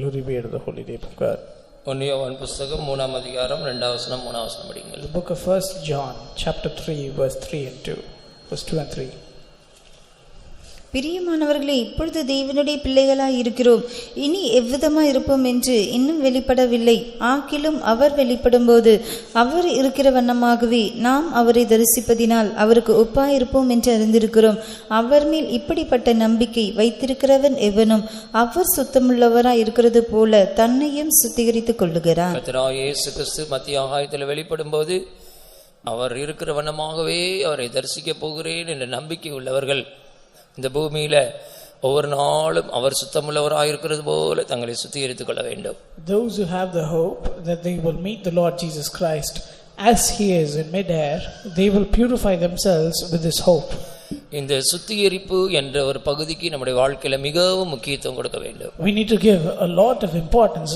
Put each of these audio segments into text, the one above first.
Glory be to the holy name of God. யோவான் புத்தகம் 3ஆம் அதிகாரம் 2ஆம் வசனம் 3ஆம் வசனம் படிங்கள். The book of 1 John chapter 3 verse 3 and 2. Verse 2 and 3. பிரியமானவர்களே, இப்பொழுது தேவனுடைய பிள்ளைகளாய் இருக்கிறோம், இனி எவ்விதமாய் இருப்போம் என்று இன்னும் வெளிப்படவில்லை. ஆகிலும் அவர் வெளிப்படும்போது அவர் இருக்கிற வண்ணமாகவே நாம் அவரை தரிசிப்பதினால் அவருக்கு ஒப்பாயிருப்போம் என்று அறிந்திருக்கிறோம். அவர் மேல் இப்படிப்பட்ட நம்பிக்கை வைத்திருக்கிறவன் எவனும் அவர் சுத்தமுள்ளவராய் இருக்கிறது போல தன்னையும் சுத்திகரித்துக் கொள்ளுகிறார். கர்த்தராகிய இயேசு கிறிஸ்து மத்திய ஆகாயத்தில் வெளிப்படும்போது அவர் இருக்கிற வண்ணமாகவே அவரை தரிசிக்க போகிறேன் என்ற நம்பிக்கை உள்ளவர்கள் இந்த பூமியில ஒவ்வொரு நாளும் அவர் சுத்தமுள்ளவராய் இருக்கிறது போல தங்களை சுத்திகரித்துக் கொள்ள வேண்டும். Those who have the hope that they will meet the Lord Jesus Christ as he is in mid-air, they will purify themselves with this hope. இந்த சுத்திகரிப்பு என்ற ஒரு பகுதிக்கு நம்முடைய வாழ்க்கையில மிகவும் முக்கியத்துவம் கொடுக்க வேண்டும். We need to give a lot of importance,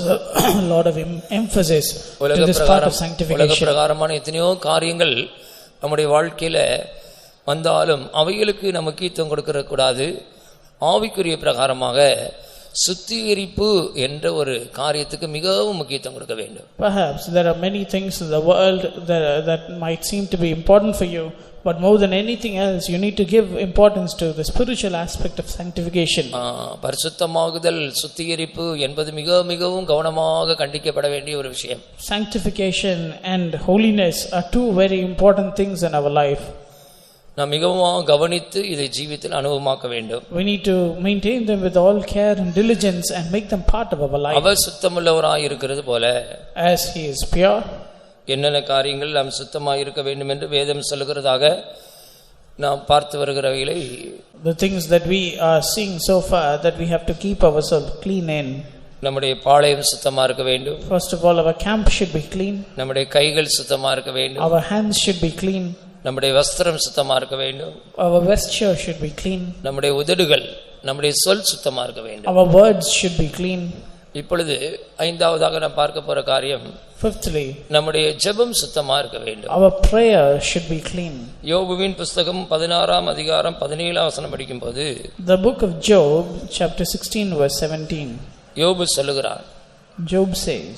a lot of emphasis to this part of sanctification. உலக பிரகாரமான எத்தனையோ காரியங்கள் நம்முடைய வாழ்க்கையில வந்தாலும் அவைகளுக்கு நம்ம முக்கியத்துவம் கொடுக்க கூடாது. ஆவிக்குரிய பிரகாரமாக சுத்திகரிப்பு என்ற ஒரு காரியத்துக்கு மிகவும் முக்கியத்துவம் கொடுக்க வேண்டும். Perhaps there are many things in the world that might seem to be important for you, but more than anything else you need to give importance to the spiritual aspect of sanctification. பரிசுத்தமாகுதல், சுத்திகரிப்பு என்பது மிகவும் கவனமாக கண்டிக்கப்பட வேண்டிய ஒரு விஷயம். Sanctification and holiness are two very important things in our life. நாம் மிகவும் கவனித்து இதை ஜீவிதத்தில் அனுபவமாக்க வேண்டும். We need to maintain them with all care and diligence and make them part of our life. அவர் சுத்தமுள்ளவராய் இருக்கிறது போல as he is pure. என்னென்ன காரியங்கள் நாம் சுத்தமாய் இருக்க வேண்டும் என்று வேதம் சொல்லுகிறதாக நாம் பார்த்து வருகிறவைகளை, the things that we are seeing so far that we have to keep ourselves clean in. நம்முடைய பாளையம் சுத்தமா இருக்க வேண்டும். First of all, our camp should be clean. நம்முடைய கைகள் சுத்தமா இருக்க வேண்டும். Our hands should be clean. நம்முடைய வஸ்திரம் சுத்தமா இருக்க வேண்டும். Our vesture should be clean. நம்முடைய உதடுகள், நம்முடைய சொல் சுத்தமா இருக்க வேண்டும். Our words should be clean. இப்பொழுது ஐந்தாவதாக நாம் பார்க்க போற காரியம், fifthly, நம்முடைய ஜெபம் சுத்தமா இருக்க வேண்டும். Our prayer should be clean. யோபுவின் புத்தகம் 16ஆம் அதிகாரம் 17ஆம் வசனம் படிக்கும்போது, the book of Job chapter 16 verse 17, யோபு சொல்லுகிறார், Job says,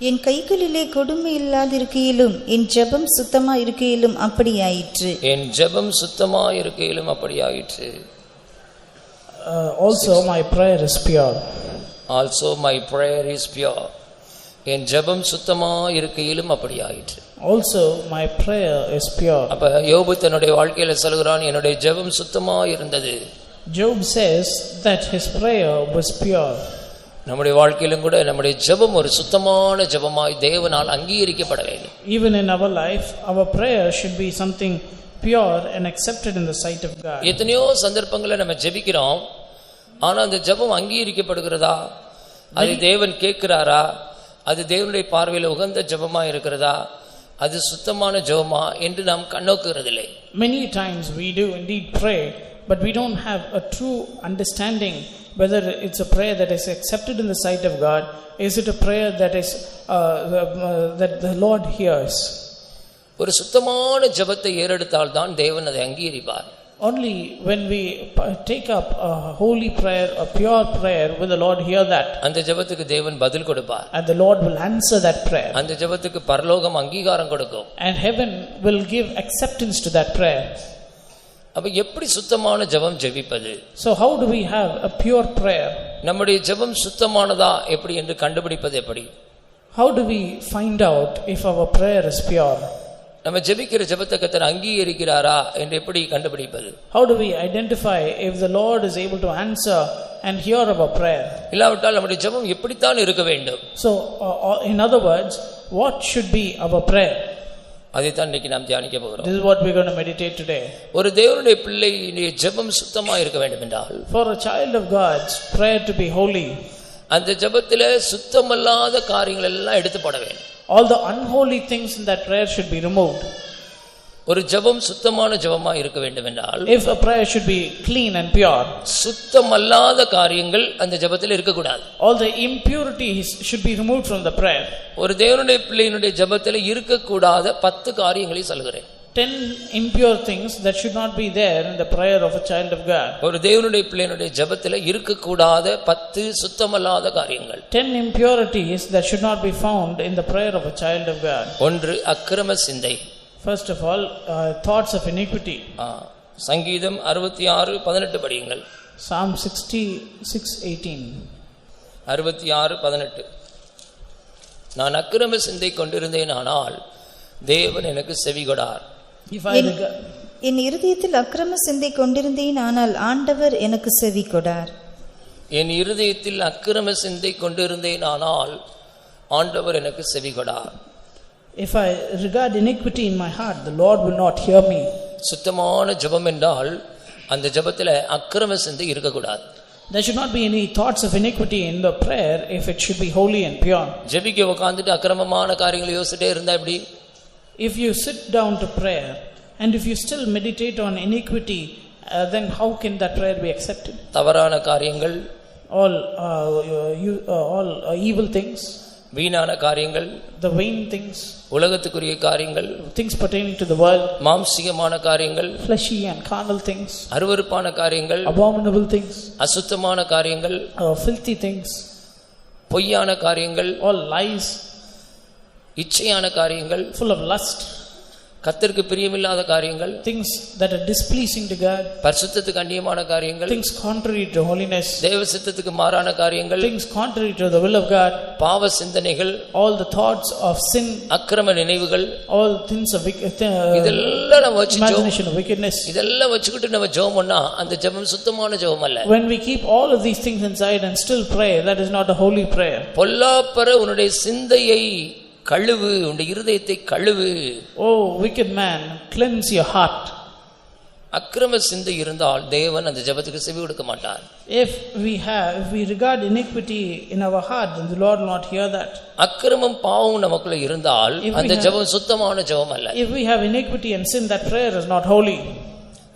என் கைகளிலே கொடுமை இல்லாதிருக்கையிலும் என் ஜெபம் சுத்தமா இருக்கையிலும் அப்படியாயிற்று. என் ஜெபம் சுத்தமா இருக்கையிலும் அப்படியாயிற்று. Also my prayer is pure. Also my prayer is pure. என் ஜெபம் சுத்தமா இருக்கையிலும் அப்படியாயிற்று. Also my prayer is pure. அப்ப யோபு தன்னுடைய வாழ்க்கையில சொல்கிறான், என்னுடைய ஜெபம் சுத்தமா இருந்தது. Job says that his prayer was pure. நம்முடைய வாழ்க்கையிலும் கூட நம்முடைய ஜெபம் ஒரு சுத்தமான ஜெபமாய் தேவனால் அங்கீகரிக்கப்பட வேண்டும். Even in our life, our prayer should be something pure and accepted in the sight of God. எத்தனையோ சந்தர்ப்பங்களை நம்ம ஜெபிக்கிறோம், ஆனா அந்த ஜெபம் அங்கீகரிக்கப்படுகிறதா, அது தேவன் கேட்கிறாரா, அது தேவனுடைய பார்வையில் உகந்த ஜெபமா இருக்கிறதா, அது சுத்தமான ஜெபமா என்று நாம் கண்ணோக்குறதில்லை. Many times we do indeed pray, but we don't have a true understanding whether it's a prayer that is accepted in the sight of God. Is it a prayer that is that the Lord hears? ஒரு சுத்தமான ஜெபத்தை ஏறெடுத்தால் தான் தேவன் அதை அங்கீகரிப்பார். Only when we take up a holy prayer, a pure prayer, will the Lord hear that. அந்த ஜெபத்துக்கு தேவன் பதில் கொடுப்பார். And the Lord will answer that prayer. அந்த ஜெபத்துக்கு பரலோகம் அங்கீகாரம் கொடுக்கும். And heaven will give acceptance to that prayer. அப்ப எப்படி சுத்தமான ஜெபம் ஜெபிப்பது? So how do we have a pure prayer? நம்முடைய ஜெபம் சுத்தமானதா எப்படி என்று கண்டுபிடிப்பது எப்படி? How do we find out if our prayer is pure? நம்ம ஜெபிக்கிற ஜெபத்தை கர்த்தர் அங்கீகரிக்கிறாரா என்று எப்படி கண்டுபிடிப்பது? How do we identify if the Lord is able to answer and hear our prayer? இல்லாவிட்டால் நம்முடைய ஜெபம் எப்படித்தான் இருக்க வேண்டும்? So in other words, what should be our prayer? அதைத்தான் இன்னைக்கு நாம் தியானிக்க போகிறோம். This is what we're going to meditate today. ஒரு தேவனுடைய பிள்ளையுடைய ஜெபம் சுத்தமா இருக்க வேண்டும் என்றால், for a child of God's prayer to be holy, அந்த ஜெபத்திலே சுத்தமல்லாத காரியங்கள் எல்லாம் எடுத்து போட வேண்டும். all the unholy things in that prayer should be removed. ஒரு ஜெபம் சுத்தமான ஜெபமா இருக்க வேண்டும் என்றால், if a prayer should be clean and pure, சுத்தமல்லாத காரியங்கள் அந்த ஜெபத்தில் இருக்க கூடாது. all the impurities should be removed from the prayer. ஒரு தேவனுடைய பிள்ளையினுடைய ஜெபத்தில் இருக்க கூடாத 10 காரியங்களை சொல்கிறேன். 10 impure things that should not be there in the prayer of a child of God. ஒரு தேவனுடைய பிள்ளையினுடைய ஜெபத்திலே இருக்க கூடாத 10 சுத்தமல்லாத காரியங்கள். 10 impurities that should not be found in the prayer of a child of God. ஒன்று அக்கிரம சிந்தை. First of all, thoughts of iniquity. சங்கீதம் 66:18 படியுங்கள். Psalm 66:18. 66:18. நான் அக்கிரம சிந்தை கொண்டிருந்தேனானால் தேவன் எனக்கு செவிகொடார். என் இருதயத்தில் அக்கிரம சிந்தை கொண்டிருந்தேன் ஆனால் ஆண்டவர் எனக்கு செவி கொடார். என் இருதயத்தில் அக்கிரம சிந்தை கொண்டிருந்தேன் ஆனால் ஆண்டவர் எனக்கு செவி கொடார். If I regard iniquity in my heart, the Lord will not hear me. சுத்தமான ஜெபம் என்றால் அந்த ஜெபத்திலே அக்கிரம சிந்தை இருக்க கூடாது. There should not be any thoughts of iniquity in the prayer if it should be holy and pure. ஜெபிக்க உட்கார்ந்துட்டு அக்கிரமமான காரியங்களை யோசிச்சிட்டே இருந்தா எப்படி? If you sit down to prayer and if you still meditate on iniquity, then how can that prayer be accepted? தவறான காரியங்கள், all evil things, வீணான காரியங்கள், the vain things, உலகத்துக்குரிய காரியங்கள், things pertaining to the world, மாம்சீகமான காரியங்கள், fleshy and carnal things, அருவருப்பான காரியங்கள், abominable things, அசுத்தமான காரியங்கள், filthy things, பொய்யான காரியங்கள், all lies, இச்சையான காரியங்கள், full of lust, கர்த்தருக்கு பிரியமில்லாத காரியங்கள், things that are displeasing to God, பரிசுத்தத்துக்கு அந்நியமான காரியங்கள், things contrary to holiness, தேவ சித்தத்துக்கு மாறான காரியங்கள், things contrary to the will of God, பாவ சிந்தனைகள், all the thoughts of sin, அக்கிரம நினைவுகள், all things of இதெல்லாம் நம்ம வச்சு imagination of wickedness. இதெல்லாம் வச்சுக்கிட்டு நம்ம ஜெபம் பண்ணா அந்த ஜெபம் சுத்தமான ஜெபம் அல்ல. When we keep all of these things inside and still pray, that is not a holy prayer. பொல்லாப்பர உன்னுடைய சிந்தையை கழுவு, உன்னுடைய இருதயத்தை கழுவு. Oh wicked man, cleanse your heart. அக்கிரம சிந்தை இருந்தால் தேவன் அந்த ஜெபத்துக்கு செவி கொடுக்க மாட்டார். If we regard iniquity in our heart, then the Lord will not hear that. அக்கிரமம் பாவம் நமக்குள்ள இருந்தால் அந்த ஜெபம் சுத்தமான ஜெபம் அல்ல. If we have iniquity and sin, that prayer is not holy.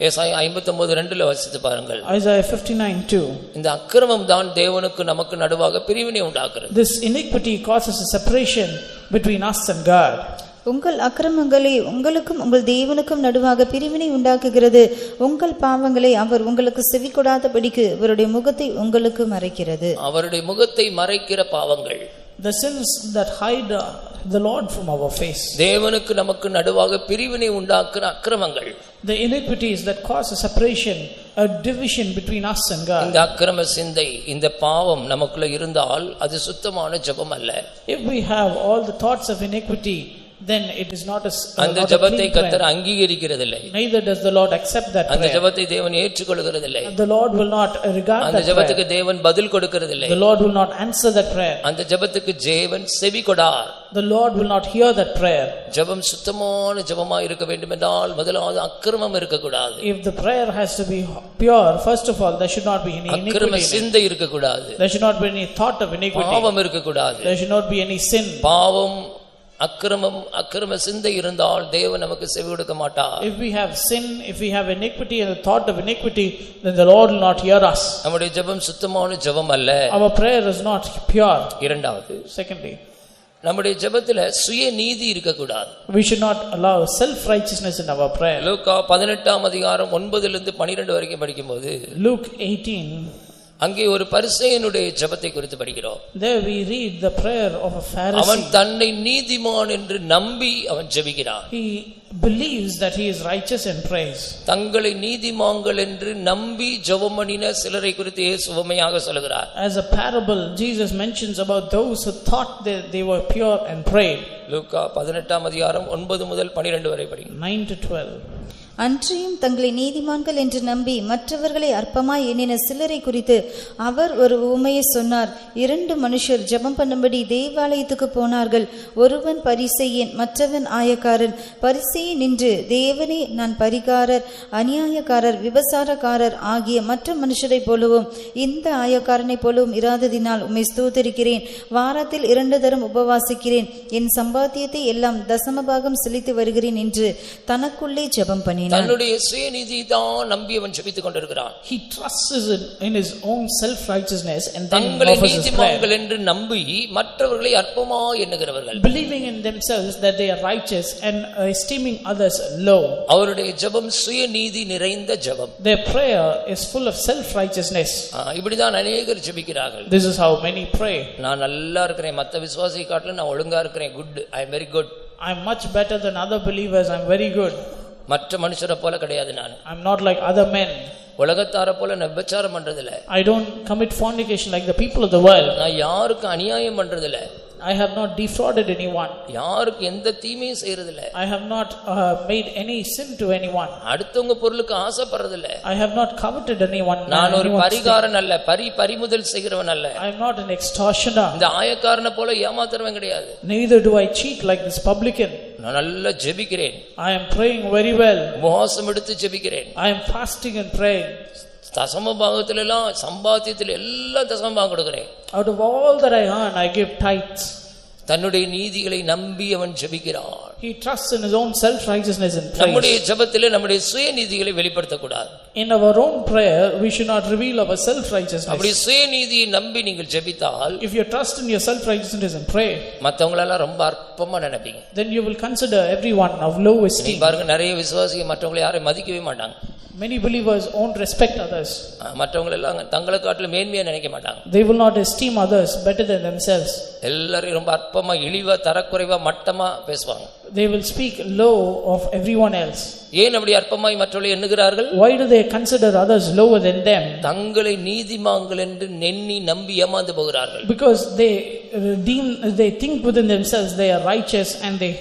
ஏசாயா 59:2 வாசித்து பாருங்கள். Isaiah 59:2. இந்த அக்கிரமம் தான் தேவனுக்கு நமக்கு நடுவாக பிரிவினை உண்டாக்குறது. This iniquity causes a separation between us and God. உங்கள் அக்கிரமங்களே உங்களுக்கும் உங்கள் தேவனுக்கும் நடுவாக பிரிவினை உண்டாக்குகிறது. உங்கள் பாவங்களை அவர் உங்களுக்கு செவி கொடாதபடிக்கு அவருடைய முகத்தை உங்களுக்கு மறைக்கிறது. அவருடைய முகத்தை மறைக்கிற பாவங்கள், the sins that hide the Lord from our face, தேவனுக்கு நமக்கு நடுவாக பிரிவினை உண்டாக்குற அக்கிரமங்கள், the iniquities that cause a separation, a division between us and God. இந்த அக்கிரம சிந்தை, இந்த பாவம் நமக்குள்ள இருந்தால் அது சுத்தமான ஜெபம் அல்ல. If we have all the thoughts of iniquity, then it is not அந்த ஜெபத்தை கர்த்தர் அங்கீகரிக்கிறதில்லை. Neither does the Lord accept that prayer. அந்த ஜெபத்தை தேவன் ஏற்றுக்கொள்கிறதில்லை. The Lord will not regard that prayer. அந்த ஜெபத்துக்கு தேவன் பதில் கொடுக்கிறதில்லை. The Lord will not answer that prayer. அந்த ஜெபத்துக்கு தேவன் செவி கொடார். The Lord will not hear that prayer. ஜெபம் சுத்தமான ஜெபமா இருக்க வேண்டும் என்றால் முதலாவது அக்கிரமம் இருக்க கூடாது. If the prayer has to be pure, first of all there should not be any iniquity. அக்கிரம சிந்தை இருக்க கூடாது. There should not be any thought of iniquity. பாவம் இருக்க கூடாது. There should not be any sin. பாவம், அக்கிரம சிந்தை இருந்தால் தேவன் நமக்கு செவி கொடுக்க மாட்டார். If we have sin, if we have iniquity and the thought of iniquity, then the Lord will not hear us. நம்முடைய ஜெபம் சுத்தமான ஜெபம் அல்ல. Our prayer is not pure. இரண்டாவது, secondly, நம்முடைய ஜெபத்துல சுய நீதி இருக்க கூடாது. we should not allow self righteousness in our prayer. லூக்கா 18:9-12 வரைக்கும் படிக்கும்போது, Luke 18, அங்கே ஒரு பரிசேயனுடைய ஜெபத்தை குறித்து படிக்கிறோம். there we read the prayer of a Pharisee. அவன் தன்னை நீதிமான் என்று நம்பி அவன் ஜெபிக்கிறான். He believes that he is righteous and prays. தங்களை நீதிமான்கள் என்று நம்பி ஜெபம் பண்ணின சிலரை குறித்து இயேசு உவமையாக சொல்கிறார். As a parable, Jesus mentions about those who thought that they were pure and prayed. லூக்கா 18:9-12 வரை படிங்க. 9-12. அன்றியும் தங்களை நீதிமான்கள் என்று நம்பி மற்றவர்களை அற்பமாய் எண்ணின சிலரை குறித்து அவர் ஒரு உவமையை சொன்னார். 2 மனுஷர் ஜெபம் பண்ணும்படி தேவாலயத்துக்கு போனார்கள். ஒருவன் பரிசேயன், மற்றவன் ஆயக்காரன். பரிசேயன் நின்று, தேவனே, நான் பரிகாரர், அநியாயக்காரர், விபசாரக்காரர் ஆகிய மற்ற மனுஷரை போலவும் இந்த ஆயக்காரனை போலவும் இராததினால் உம்மை ஸ்தோத்திரிக்கிறேன். வாரத்தில் 2 தரம் உபவாசிக்கிறேன். என் சம்பாத்தியத்தை எல்லாம் தசமபாகம் செலுத்தி வருகிறேன் என்று தனக்குள்ளே ஜெபம் பண்ணினான். பண்ணினான். தன்னுடைய சுயநீதி தான் நம்பி அவன் ஜெபித்துக் கொண்டிருக்கிறான். He trusts in his own self righteousness and then தங்களை offers his prayer, நீதிமான்கள் என்று நம்பி மற்றவர்களை அற்பமாய் எண்ணுகிறவர்கள், believing in themselves that they are righteous and esteeming others low. அவருடைய ஜெபம் சுயநீதி நிறைந்த ஜெபம். Their prayer is full of self righteousness. இப்படிதான் அநேகர் ஜெபிக்கிறார்கள். This is how many pray. நான் நல்லா இருக்கிறேன், மத்த விசுவாசியை காட்டிலும் நான் ஒழுங்கா இருக்கிறேன், good, I am very good. I am much better than other believers. I am very good. மற்ற மனுஷரை போல கிடையாது நான். I am not like other men. உலகத்தார போல நான் விபச்சாரம் பண்றதில்ல. I don't commit fornication like the people of the world. நான் யாருக்கு அநியாயம் பண்றதில்ல. I have not defrauded anyone. யாருக்கு எந்த தீமையும் செய்யறதில்ல. I have not made any sin to anyone. அடுத்தவங்க பொருளுக்கு ஆசைப்படுறதில்ல. I have not coveted anyone. நான் ஒரு பரிகாரன் அல்ல, பறிமுதல் செய்கிறவன் அல்ல. I am not an extortioner. இந்த ஆயக்காரனை போல ஏமாத்துறவன் கிடையாது. Neither do I cheat like this publican. நான் நல்லா ஜெபிக்கிறேன். I am praying very well. உபவாசம் எடுத்து ஜெபிக்கிறேன். I am fasting and praying. தசம பாகத்துல எல்லாம் சம்பாத்தியத்துல எல்லாம் தசம பாகம் கொடுக்கிறேன். Out of all that I earn, I give tithes. தன்னுடைய நீதிகளை நம்பி அவன் ஜெபிக்கிறான். He trusts in his own self righteousness and praise. நம்முடைய ஜெபத்திலே நம்முடைய சுயநீதிகளை வெளிப்படுத்த கூடாது. In our own prayer we should not reveal our self righteousness. அப்படி சுயநீதியை நம்பி நீங்கள் ஜெபித்தால், If you trust in your self righteousness and pray, மத்தவங்க எல்லாம் ரொம்ப அற்பமா நினைப்பீங்க. then you will consider everyone of low esteem. பாருங்க, நிறைய விசுவாசிகள் மற்றவங்களை யாரையும் மதிக்கவே மாட்டாங்க. Many believers won't respect others. மற்றவங்க எல்லாம் தங்களை காட்டிலும் மேன்மையா நினைக்க மாட்டாங்க. They will not esteem others better than themselves. எல்லாரும் ரொம்ப அற்பமா, இழிவா, தரக்குறைவா, மட்டமா பேசுவாங்க. They will speak low of everyone else. ஏன் அப்படி அற்பமாய் மற்றவர்களை எண்ணுகிறார்கள்? Why do they consider others lower than them? தங்களை நீதிமான்கள் என்று எண்ணி நம்பி ஏமாந்து போகிறார்கள். Because they think within themselves they are righteous and they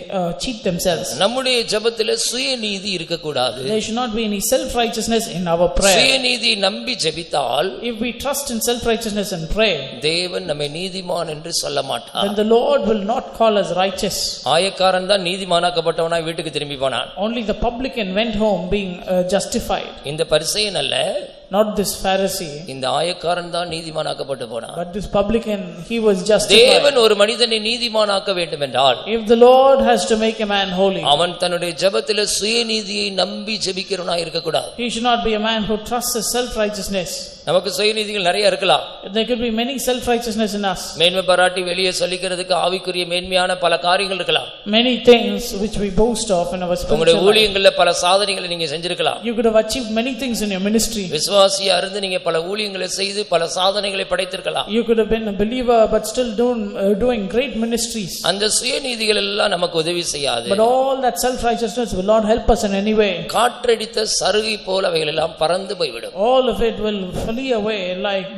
cheat themselves. நம்முடைய ஜெபத்திலே சுயநீதி இருக்க கூடாது. There should not be any self righteousness in our prayer. சுயநீதி நம்பி ஜெபித்தால், If we trust in self righteousness and pray, தேவன் நம்மை நீதிமான் என்று சொல்ல மாட்டார். then the Lord will not call us righteous. ஆயக்காரன் தான் நீதிமானாக்கப்பட்டவனாய் வீட்டுக்கு திரும்பி போனான். Only the publican went home being justified. இந்த பரிசேயன் அல்ல, Not this Pharisee. இந்த ஆயக்காரன் தான் நீதிமானாக்கப்பட்டு போனான். But this publican, he was justified. தேவன் ஒரு மனிதனை நீதிமானாக்க வேண்டும் என்றால், If the Lord has to make a man holy, அவன் தன்னுடைய ஜெபத்திலே சுயநீதியை நம்பி ஜெபிக்கிறவனாய் இருக்க கூடாது. he should not be a man who trusts his self righteousness. நமக்கு சுயநீதிகள் நிறைய இருக்கலாம். There could be many self righteousness in us. மேன்மை பாராட்டி வெளியே சொல்லிக்கிறதுக்கு ஆவிக்குரிய மேன்மையான பல காரியங்கள் இருக்கலாம். Many things which we boast of in our உங்களுடைய spiritual life. ஊழியங்கள்ல பல சாதனைகளை நீங்க செஞ்சிருக்கலாம். You could have achieved many things in your ministry. விசுவாசியா இருந்து நீங்க பல ஊழியங்களை செய்து பல சாதனைகளை படைத்திருக்கலாம். You could have been a believer but still doing great ministries. அந்த சுயநீதிகள் எல்லாம் நமக்கு உதவி செய்யாது. But all that self righteousness will not help us in any way. காற்றடித்த சருகை போல அவைகள் எல்லாம் பறந்து போய்விடும். All of it will flee away like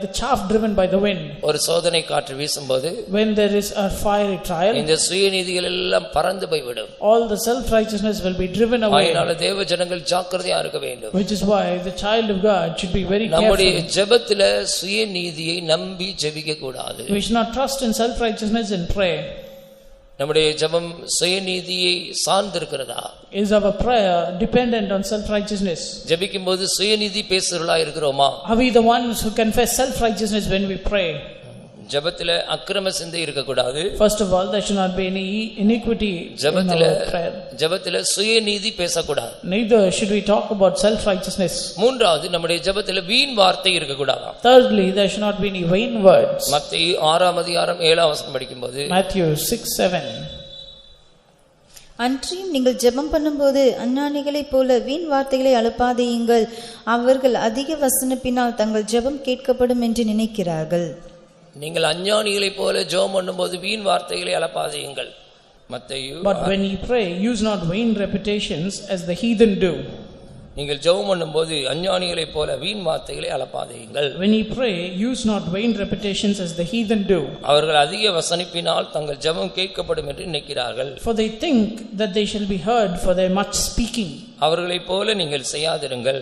the chaff driven by the wind. ஒரு சோதனை காற்று வீசும்போது, When there is a fiery trial, இந்த சுயநீதிகள் எல்லாம் பறந்து போய்விடும். all the self righteousness will be driven away. அதனால தேவ ஜனங்கள் ஜாக்கிரதையா இருக்க வேண்டும். Which is why the child of God should be very நம்முடைய careful. ஜெபத்திலே சுயநீதியை நம்பி ஜெபிக்க கூடாது. We should not trust in self righteousness and pray. நம்முடைய ஜெபம் சுயநீதியை சார்ந்திருக்கிறதா? Is our prayer dependent on self righteousness? ஜெபிக்கும்போது சுயநீதி பேசுறவளா இருக்கிறோமா? Are we the ones who confess self righteousness when we pray? ஜெபத்திலே அக்கிரம சிந்தை இருக்க கூடாது. First of all, there should not be any iniquity in our prayer. ஜெபத்திலே சுயநீதி பேசக்கூடாது. Neither should we talk about self righteousness. மூன்றாவது, நம்முடைய ஜெபத்திலே வீண் வார்த்தை இருக்க கூடாது. Thirdly, there should not be any vain words. மத்தேயு 6:7 படிக்கும்போது, Matthew 6:7. அன்றியும் நீங்கள் ஜெபம் பண்ணும்போது அஞ்ஞானிகளைப் போல வீண் வார்த்தைகளை அனுப்பாதேயுங்கள், அவர்கள் அதிக வசனிப்பினால் தங்கள் ஜெபம் கேட்கப்படும் என்று நினைக்கிறார்கள். நீங்கள் அஞ்ஞானிகளைப் போல ஜெபம் பண்ணும்போது வீண் வார்த்தைகளை அலப்பாதீங்கள். மத்தேயு But when ye pray, use not vain repetitions as the heathen do. நீங்கள் ஜெபம் பண்ணும்போது அஞ்ஞானிகளைப் போல வீண் வார்த்தைகளை அலப்பாதீங்கள். When ye pray, use not vain repetitions as the heathen do. அவர்கள் அதிக வசனிப்பினால் தங்கள் ஜெபம் கேட்கப்படும் என்று நினைக்கிறார்கள். For they think that they shall be heard for their much speaking. அவர்களைப் போல நீங்கள் செய்யாதிருங்கள்.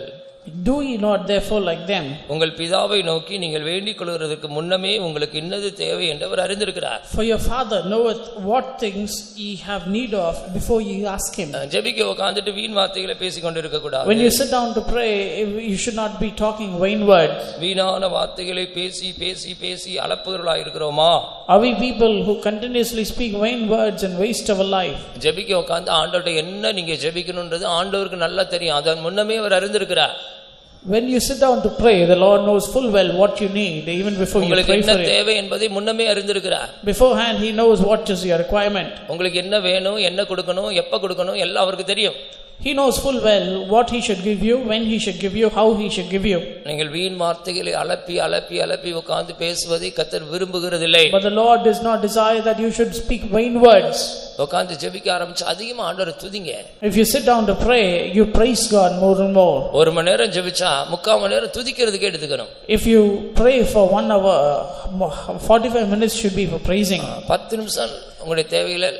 Do ye not therefore like them? உங்கள் பிதாவை நோக்கி நீங்கள் வேண்டிக் கொள்கிறதுக்கு முன்னமே உங்களுக்கு இன்னது தேவை என்று அவர் அறிந்திருக்கிறார். For your Father knoweth what things ye have need of before ye ask him. ஜெபிக்க உட்கார்ந்துட்டு வீண் வார்த்தைகளை பேசிக் கொண்டிருக்க கூடாது. When you sit down to pray, you should not be talking vain words. வீணான வார்த்தைகளை பேசி பேசி பேசி அலப்புகிறவர்களாய் இருக்கிறோமா? Are we people who continuously speak vain words and waste our life? ஜெபிக்க உட்கார்ந்து ஆண்டவர்ட்ட என்ன நீங்க ஜெபிக்கணும்ன்றது ஆண்டவருக்கு நல்லா தெரியும். அதன் முன்னமே அவர் அறிந்திருக்கிறார். When you sit down to pray, the Lord knows full well what you need even before you pray for it. தேவை என்பதை முன்னமே அறிந்திருக்கிறார். Beforehand he knows what is your requirement. உங்களுக்கு என்ன வேணும், என்ன கொடுக்கணும், எப்ப கொடுக்கணும் எல்லாம் அவருக்கு தெரியும். He knows full well what he should give you, when he should give you, how he should give you. நீங்கள் வீண் வார்த்தைகளை அலப்பி உட்கார்ந்து பேசுவதை கர்த்தர் விரும்புகிறதில்லை. But the Lord does not desire that you should speak vain words. உட்கார்ந்து ஜெபிக்க ஆரம்பிச்சு அதிகமா ஆண்டவரை துதிங்க. If you sit down to pray, you praise God more and more. ஒரு மணி நேரம் ஜெபிச்சா 3/4 மணி நேரம் துதிக்கிறதுக்கு எடுத்துக்கணும். If you pray for 1 hour, 45 minutes should be for praising. 10 நிமிஷம் உங்களுடைய தேவைகளை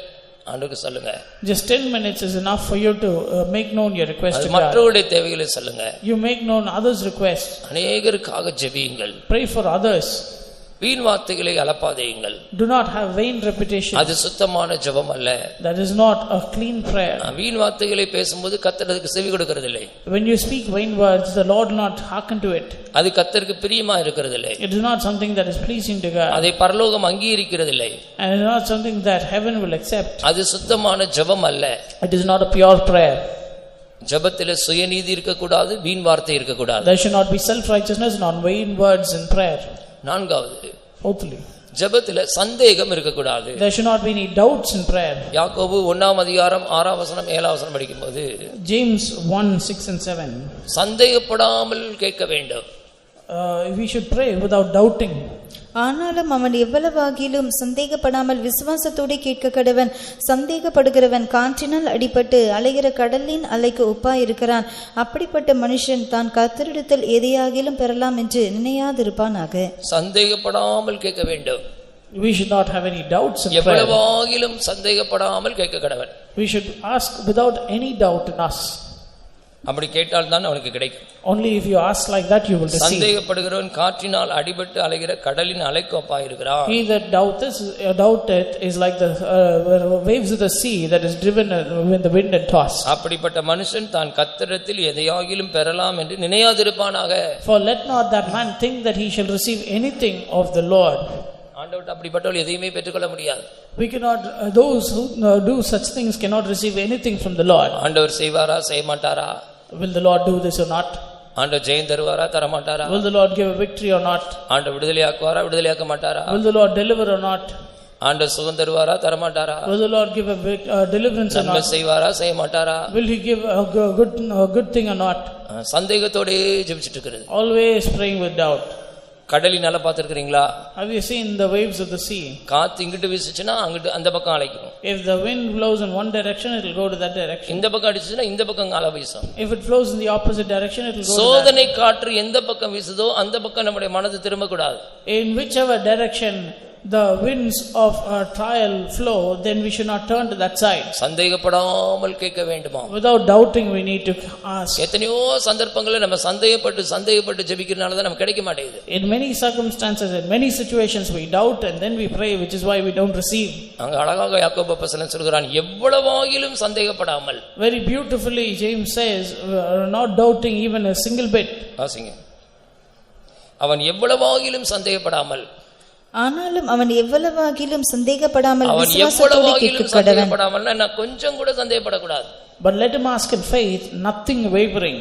ஆண்டவருக்கு சொல்லுங்க. Just 10 minutes is enough for you to make known your request to God. மற்றவருடைய தேவைகளை சொல்லுங்க. You make known others' requests. அநேகருக்காக ஜெபியுங்கள். Pray for others. வீண் வார்த்தைகளை அலப்பாதேயுங்கள். Do not have vain repetition. அது சுத்தமான ஜெபம் அல்ல. That is not a clean prayer. வீண் வார்த்தைகளை பேசும்போது கர்த்தர் அதுக்கு செவி கொடுக்கிறதில்லை. When you speak vain words, the Lord will not hearken to it. அது கர்த்தருக்கு பிரியமா இருக்கிறதில்லை. It is not something that is pleasing to God. அதை பரலோகம் அங்கீகரிக்கிறதில்லை. And it is not something that heaven will accept. அது சுத்தமான ஜெபம் அல்ல. It is not a pure prayer. ஜெபத்திலே சுயநீதி இருக்க கூடாது, வீண் வார்த்தை இருக்க கூடாது. There should not be self righteousness nor vain words in prayer. நான்காவது, Fourthly, ஜெபத்திலே சந்தேகம் இருக்க கூடாது. there should not be any doubts in prayer. யாக்கோபு 1ஆம் அதிகாரம் 6ஆம் வசனம் 7ஆம் வசனம் படிக்கும்போது James 1:6 and 7. சந்தேகப்படாமல் கேட்க வேண்டும். We should pray without doubting. ஆனாலும் அவன் எவ்வளவாகிலும் சந்தேகப்படாமல் விசுவாசத்தோடு கேட்க கடவன். சந்தேகப்படுகிறவன் காற்றினால் அடிபட்டு அலைகிற கடலின் அலைக்கு ஒப்பாயிருக்கிறான். அப்படிப்பட்ட மனுஷன் தான் கர்த்தரிடத்தில் எதையாகிலும் பெறலாம் என்று நினையாதிருப்பானாக. சந்தேகப்படாமல் கேட்க வேண்டும். We should not have any doubts in prayer. எவ்வளவாகிலும் சந்தேகப்படாமல் கேட்க கடவன். We should ask without any doubt in us. அப்படி கேட்டால் தான் அவனுக்கு கிடைக்கும். Only if you ask like that you will receive. சந்தேகப்படுகிறவன் காற்றினால் அடிபட்டு அலைகிற கடலின் அலைக்கு ஒப்பாயிருக்கிறான். He that doubteth is like the waves of the sea that is driven with the wind and tossed. அப்படிப்பட்ட மனுஷன் தான் கர்த்தரிடத்தில் எதையாகிலும் பெறலாம் என்று நினையாதிருப்பானாக. For let not that man think that he shall receive anything of the Lord. ஆண்டவர்ட்ட அப்படிப்பட்டவர்கள் எதையுமே பெற்றுக்கொள்ள முடியாது. We cannot, those who do such things cannot receive anything from the Lord. ஆண்டவர் செய்வாரா செய்ய மாட்டாரா? Will the Lord do this or not? ஆண்டவர் ஜெயம் தருவாரா தர மாட்டாரா? Will the Lord give a victory or not? ஆண்டவர் விடுதலையாக்குவாரா விடுதலையாக்க மாட்டாரா? Will the Lord deliver or not? ஆண்டவர் சுகம் தருவாரா தர மாட்டாரா? Will the Lord give a deliverance or நன்மை not? செய்வாரா செய்ய மாட்டாரா? Will he give a good thing or not? சந்தேகத்தோடே ஜெபிச்சிட்டு இருக்கிறது. Always praying with doubt. கடலின் அலை பார்த்திருக்கீங்களா? Have you seen the waves of the sea? காத்து இங்கிட்டு வீசுச்சுன்னா அங்கிட்டு அந்த பக்கம் அலைக்கும். If the wind blows in one direction, it will go to that direction. இந்த பக்கம் அடிச்சுன்னா இந்த பக்கம் அலை வீசும். If it flows in the opposite direction, it will go to that. சோதனை காற்று எந்த பக்கம் வீசுதோ அந்த பக்கம் நம்முடைய மனது திரும்ப கூடாது. In whichever direction the winds of trial flow, then we should not turn to that side. சந்தேகப்படாமல் கேட்க வேண்டுமா? Without doubting we need to ask. எத்தனையோ சந்தர்ப்பங்களில் நம்ம சந்தேகப்பட்டு ஜெபிக்கிறனால தான் நமக்கு கிடைக்க மாட்டேங்குது. In many circumstances, in many situations we doubt and then we pray, which is why we don't receive. அங்க அழகாக யாக்கோபு அப்போஸ்தலன் சொல்கிறான், எவ்வளவாகிலும் சந்தேகப்படாமல். Very beautifully James says, not doubting even a single bit. வாசிங்க. அவன் எவ்வளவாகிலும் சந்தேகப்படாமல். ஆனாலும் அவன் எவ்வளவாகிலும் சந்தேகப்படாமல் அவன் விசுவாசத்தோடு எவ்வளவாகிலும் கேட்க கடவன். சந்தேகப்படாமல் நான் கொஞ்சம் கூட சந்தேகப்படக்கூடாது. But let him ask in faith, nothing wavering.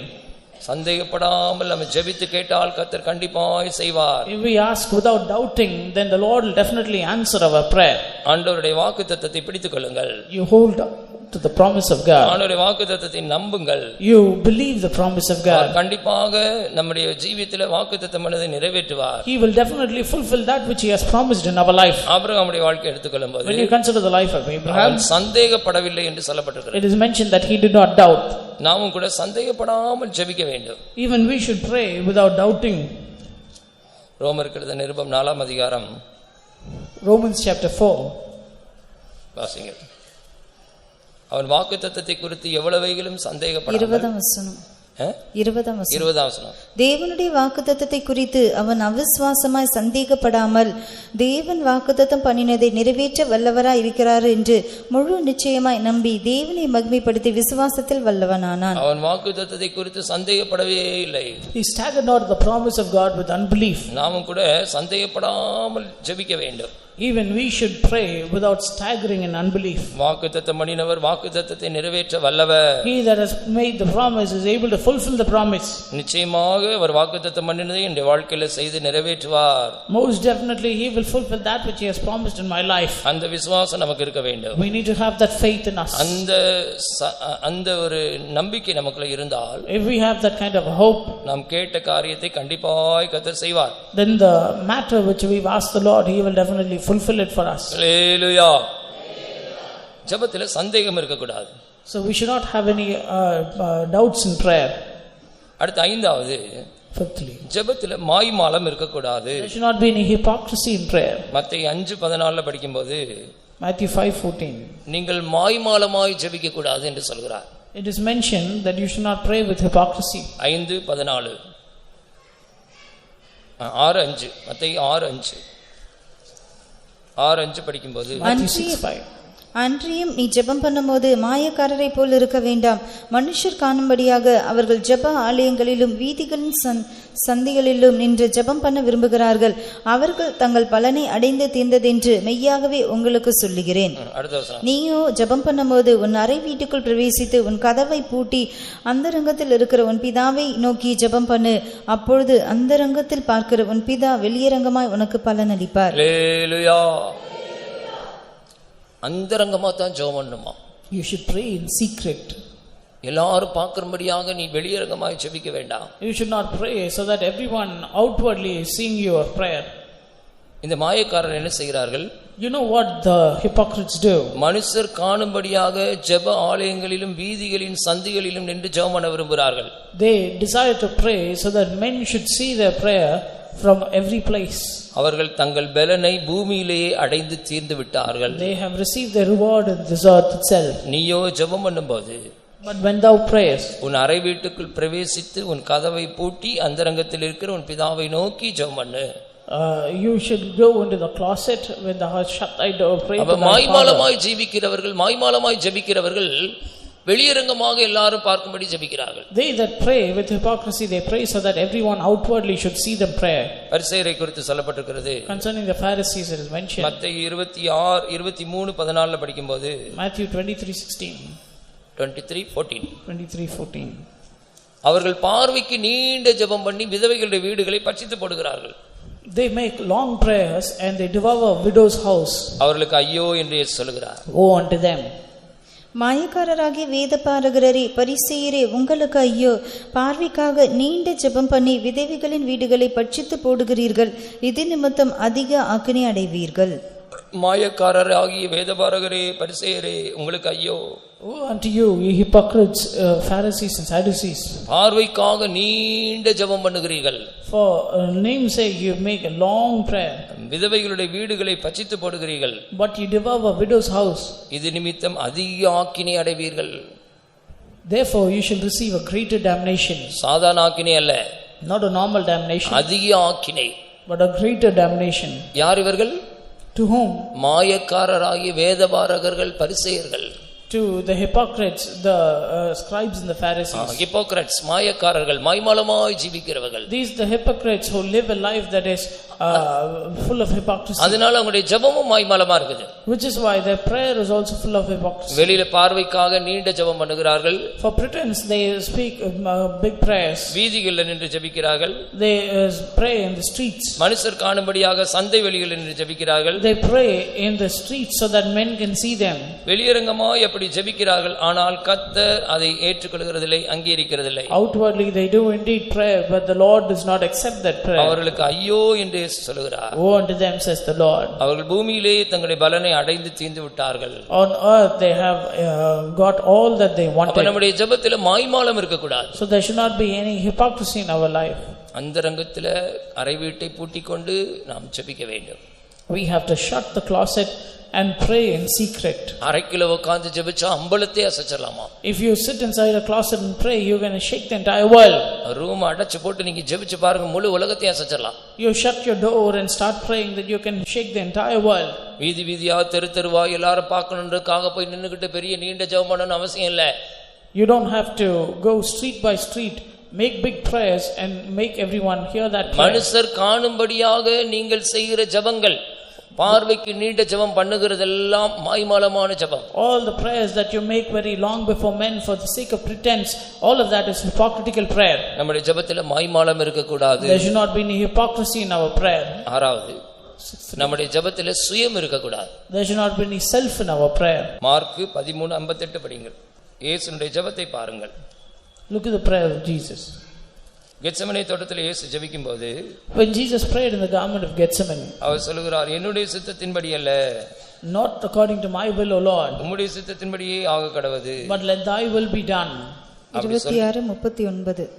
சந்தேகப்படாமல் நம்ம ஜெபித்து கேட்டால் கர்த்தர் கண்டிப்பாய் செய்வார். If we ask without doubting, then the Lord will definitely answer our prayer. ஆண்டவருடைய வாக்குத்தத்தத்தை பிடித்துக் கொள்ளுங்கள். You hold to the promise of God. ஆண்டவருடைய வாக்குத்தத்தத்தை நம்புங்கள். You believe the promise of God. கண்டிப்பாக நம்முடைய ஜீவியத்திலே வாக்குத்தத்தமானதை நிறைவேற்றுவார். He will definitely fulfill that which he has promised in our life. ஆபிரகாமுடைய வாழ்க்கை எடுத்துக்கொள்ளும்போது When you consider the life of Abraham, அவன் சந்தேகப்படவில்லை என்று சொல்லப்பட்டிருக்கிறது. it is mentioned that he did not doubt. நாமும் கூட சந்தேகப்படாமல் ஜெபிக்க வேண்டும். Even we should pray without doubting. ரோமருக்கு எழுதின நிருபம் 4ஆம் அதிகாரம் Romans chapter 4. வாசிங்க. அவன் வாக்குத்தத்தத்தை குறித்து எவ்வளவைகளும் சந்தேகப்படாமல். 20ஆம் வசனம். 20ஆம் வசனம். தேவனுடைய வாக்குத்தத்தத்தை குறித்து அவன் அவிசுவாசமாய் சந்தேகப்படாமல் தேவன் வாக்குத்தத்தம் பண்ணினதை நிறைவேற்ற வல்லவராய் இருக்கிறார் என்று முழு நிச்சயமாய் நம்பி தேவனை மகிமைப்படுத்தி விசுவாசத்தில் வல்லவனானான். அவன் வாக்குத்தத்தத்தை குறித்து சந்தேகப்படவே இல்லை. He staggered not the promise of God with unbelief. நாமும் கூட சந்தேகப்படாமல் ஜெபிக்க வேண்டும். Even we should pray without staggering in unbelief. வாக்குத்தத்தம் பண்ணினவர் வாக்குத்தத்தத்தை நிறைவேற்ற வல்லவர். He that has made the promise is able to fulfill the promise. நிச்சயமாக அவர் வாக்குத்தத்தம் பண்ணினதை என்னுடைய வாழ்க்கையில செய்து நிறைவேற்றுவார். Most definitely he will fulfill that which he has promised in my life. அந்த விசுவாசம் நமக்கு இருக்க வேண்டும். We need to have that faith in us. அந்த ஒரு நம்பிக்கை நமக்குள்ள இருந்தால், if we have that kind of hope, நாம் கேட்ட காரியத்தை கண்டிப்பாய் கர்த்தர் செய்வார். then the matter which we've asked the Lord, he will definitely fulfill it for us. ஹalleluya. ஜெபத்திலே சந்தேகம் இருக்க கூடாது. So we should not have any doubts in prayer. அடுத்து ஐந்தாவது, fifthly, ஜெபத்திலே மாய்மாலம் இருக்க கூடாது. there should not be any hypocrisy in prayer. மத்தேயு 5:14 படிக்கும்போது, Matthew 5:14, நீங்கள் மாய்மாலமாய் ஜெபிக்க கூடாது என்று சொல்கிறார். it is mentioned that you should not pray with hypocrisy. 5:14 6:5 மத்தேயு 6:5 படிக்கும்போது, Matthew 6:5, அன்றியும் நீ ஜெபம் பண்ணும்போது மாயக்காரரை போல் இருக்க வேண்டாம். மனுஷர் காணும்படியாக அவர்கள் ஜெப ஆலயங்களிலும் வீதிகளின் சந்திகளிலும் நின்று ஜெபம் பண்ண விரும்புகிறார்கள். அவர்கள் தங்கள் பலனை அடைந்து தீர்ந்ததென்று மெய்யாகவே உங்களுக்கு சொல்லுகிறேன். நீயோ ஜெபம் பண்ணும்போது உன் அறை வீட்டுக்குள் பிரவேசித்து உன் கதவை பூட்டி அந்தரங்கத்தில் இருக்கிற உன் பிதாவை நோக்கி ஜெபம் பண்ணு. அப்பொழுது அந்தரங்கத்தில் பார்க்கிற உன் பிதா வெளியரங்கமாய் உனக்கு பலன் அளிப்பார். அந்தரங்கமா தான் ஜெபம் பண்ணணுமா? you should pray in secret. எல்லாரும் பார்க்கும்படியாக நீ வெளியரங்கமாய் ஜெபிக்க வேண்டாம். You should not pray so that everyone outwardly is seeing your prayer. இந்த மாயக்காரர் என்ன செய்கிறார்கள்? You know what the hypocrites do? மனுஷர் காணும்படியாக ஜெப ஆலயங்களிலும் வீதிகளின் சந்திகளிலும் நின்று ஜெபம் பண்ண விரும்புகிறார்கள். They desire to pray so that men should see their prayer from every place. அவர்கள் தங்கள் பலனை பூமியிலேயே அடைந்து தீர்ந்து விட்டார்கள். They have received their reward in this earth itself. நீயோ ஜெபம் பண்ணும்போது, but when thou prayest, உன் அறை வீட்டுக்குள் பிரவேசித்து உன் கதவை பூட்டி அந்தரங்கத்தில் இருக்கிற உன் பிதாவை நோக்கி ஜெபம் பண்ணு. You should go into the closet when thou hast shut thy door, pray to thy Father. மாய்மாலமாய் ஜெபிக்கிறவர்கள், மாய்மாலமாய் ஜெபிக்கிறவர்கள் வெளியரங்கமாக எல்லாரும் பார்க்கும்படி ஜெபிக்கிறார்கள். They that pray with hypocrisy, they pray so that everyone outwardly should see them pray. பரிசேயரை குறித்து சொல்லப்பட்டிருக்கிறது. Concerning the Pharisees it is mentioned. மத்தேயு 23:14 படிக்கும்போது, Matthew 23:16, 23:14 அவர்கள் பார்வைக்கு நீண்ட ஜெபம் பண்ணி விதவைகளுடைய வீடுகளை பட்சித்து போடுகிறார்கள். They make long prayers and they devour widow's house. அவர்களுக்கு ஐயோ என்று சொல்கிறார். Woe unto them. மாயக்காரராகிய வேதபாரகரே, பரிசேயரே, உங்களுக்கு ஐயோ! பார்வைக்காக நீண்ட ஜெபம் பண்ணி விதவைகளின் வீடுகளை பட்சித்து போடுகிறீர்கள். இது நிமித்தம் அதிக ஆக்கினை அடைவீர்கள். மாயக்காரராகிய வேதபாரகரே, பரிசேயரே, உங்களுக்கு ஐயோ! Woe unto you, ye hypocrites, Pharisees and Sadducees! பார்வைக்காக நீண்ட ஜெபம் பண்ணுகிறீர்கள். For name's sake you make a long prayer. விதவைகளுடைய வீடுகளை பட்சித்து போடுகிறீர்கள். But you devour widow's house. இது நிமித்தம் அதிக ஆக்கினை அடைவீர்கள். Therefore you shall receive a greater damnation. சாதாரண ஆக்கினை அல்ல. Not a normal damnation. அதிக ஆக்கினை. But a greater damnation. யார் இவர்கள்? To whom? மாயக்காரராகிய வேதபாரகர்கள், பரிசேயர்கள். To the hypocrites, the scribes and the Pharisees. Hypocrites, மாயக்காரர்கள், மாய்மாலமாய் ஜீவிக்கிறவர்கள். These the hypocrites who live a life that is full of hypocrisy. அதனால அவங்களுடைய ஜெபமும் மாய்மாலமா இருக்குது. Which is why their prayer is also full of hypocrisy. வெளியில பார்வைக்காக நீண்ட ஜெபம் பண்ணுகிறார்கள். For pretense they speak big prayers. வீதிகளில் நின்று ஜெபிக்கிறார்கள். They pray in the streets. மனுஷர் காணும்படியாக சந்தை வெளிகளில் நின்று ஜெபிக்கிறார்கள். They pray in the streets so that men can see them. வெளியரங்கமாய் அப்படி ஜெபிக்கிறார்கள், ஆனால் கர்த்தர் அதை ஏற்றுக்கொள்கிறதில்லை, அங்கீகரிக்கிறதில்லை. Outwardly they do indeed pray, but the Lord does not accept that prayer. அவர்களுக்கு ஐயோ என்று சொல்கிறார். Woe unto them, says the Lord. அவர்கள் பூமியிலே தங்களுடைய பலனை அடைந்து தீர்ந்து விட்டார்கள். On earth they have got all that they wanted. அப்ப நம்முடைய ஜெபத்திலே மாய்மாலம் இருக்க கூடாது. So there should not be any hypocrisy in our life. அந்தரங்கத்திலே அறை வீட்டை பூட்டிக்கொண்டு நாம் ஜெபிக்க வேண்டும். We have to shut the closet and pray in secret. அறைக்குள்ள உட்கார்ந்து ஜெபிச்சா அம்பலத்தை அசைச்சலாமா? If you sit inside a closet and pray, you're going to shake the entire world. Room அடைச்சு போட்டு நீங்க ஜெபிச்சு பாருங்க, முழு உலகத்தையும் அசைச்சலாம். You shut your door and start praying that you can shake the entire world. வீதி வீதியா தெரு தெருவா எல்லாரும் பார்க்கணுன்றதுக்காக போய் நின்னுகிட்டு பெரிய நீண்ட ஜெபம் பண்ணணும்னு அவசியம் இல்லை. You don't have to go street by street, make big prayers and make everyone hear that prayer. மனுஷர் காணும்படியாக நீங்கள் செய்கிற ஜெபங்கள் பார்வைக்கு நீண்ட ஜெபம் பண்ணுகிறதெல்லாம் மாய்மாலமான ஜெபம். All the prayers that you make very long before men for the sake of pretense, all of that is hypocritical prayer. நம்முடைய ஜெபத்தில் மாய்மாலம் இருக்க கூடாது. There should not be any hypocrisy in our prayer. ஆறாவது, நம்முடைய ஜெபத்தில் சுயம் இருக்க கூடாது. There should not be any self in our prayer. Mark 13:58 படிங்கள். இயேசுவின் ஜெபத்தை பாருங்கள். Look at the prayer of Jesus. Gethsemane தோட்டத்தில் இயேசு ஜெபிக்கும்போது, when Jesus prayed in the garden of Gethsemane, அவர் சொல்கிறார், என்னுடைய சித்தத்தின்படி அல்ல, not according to my will, O Lord, உம்முடைய சித்தத்தின்படியே ஆக கடவது, but let thy will be done. 26:39.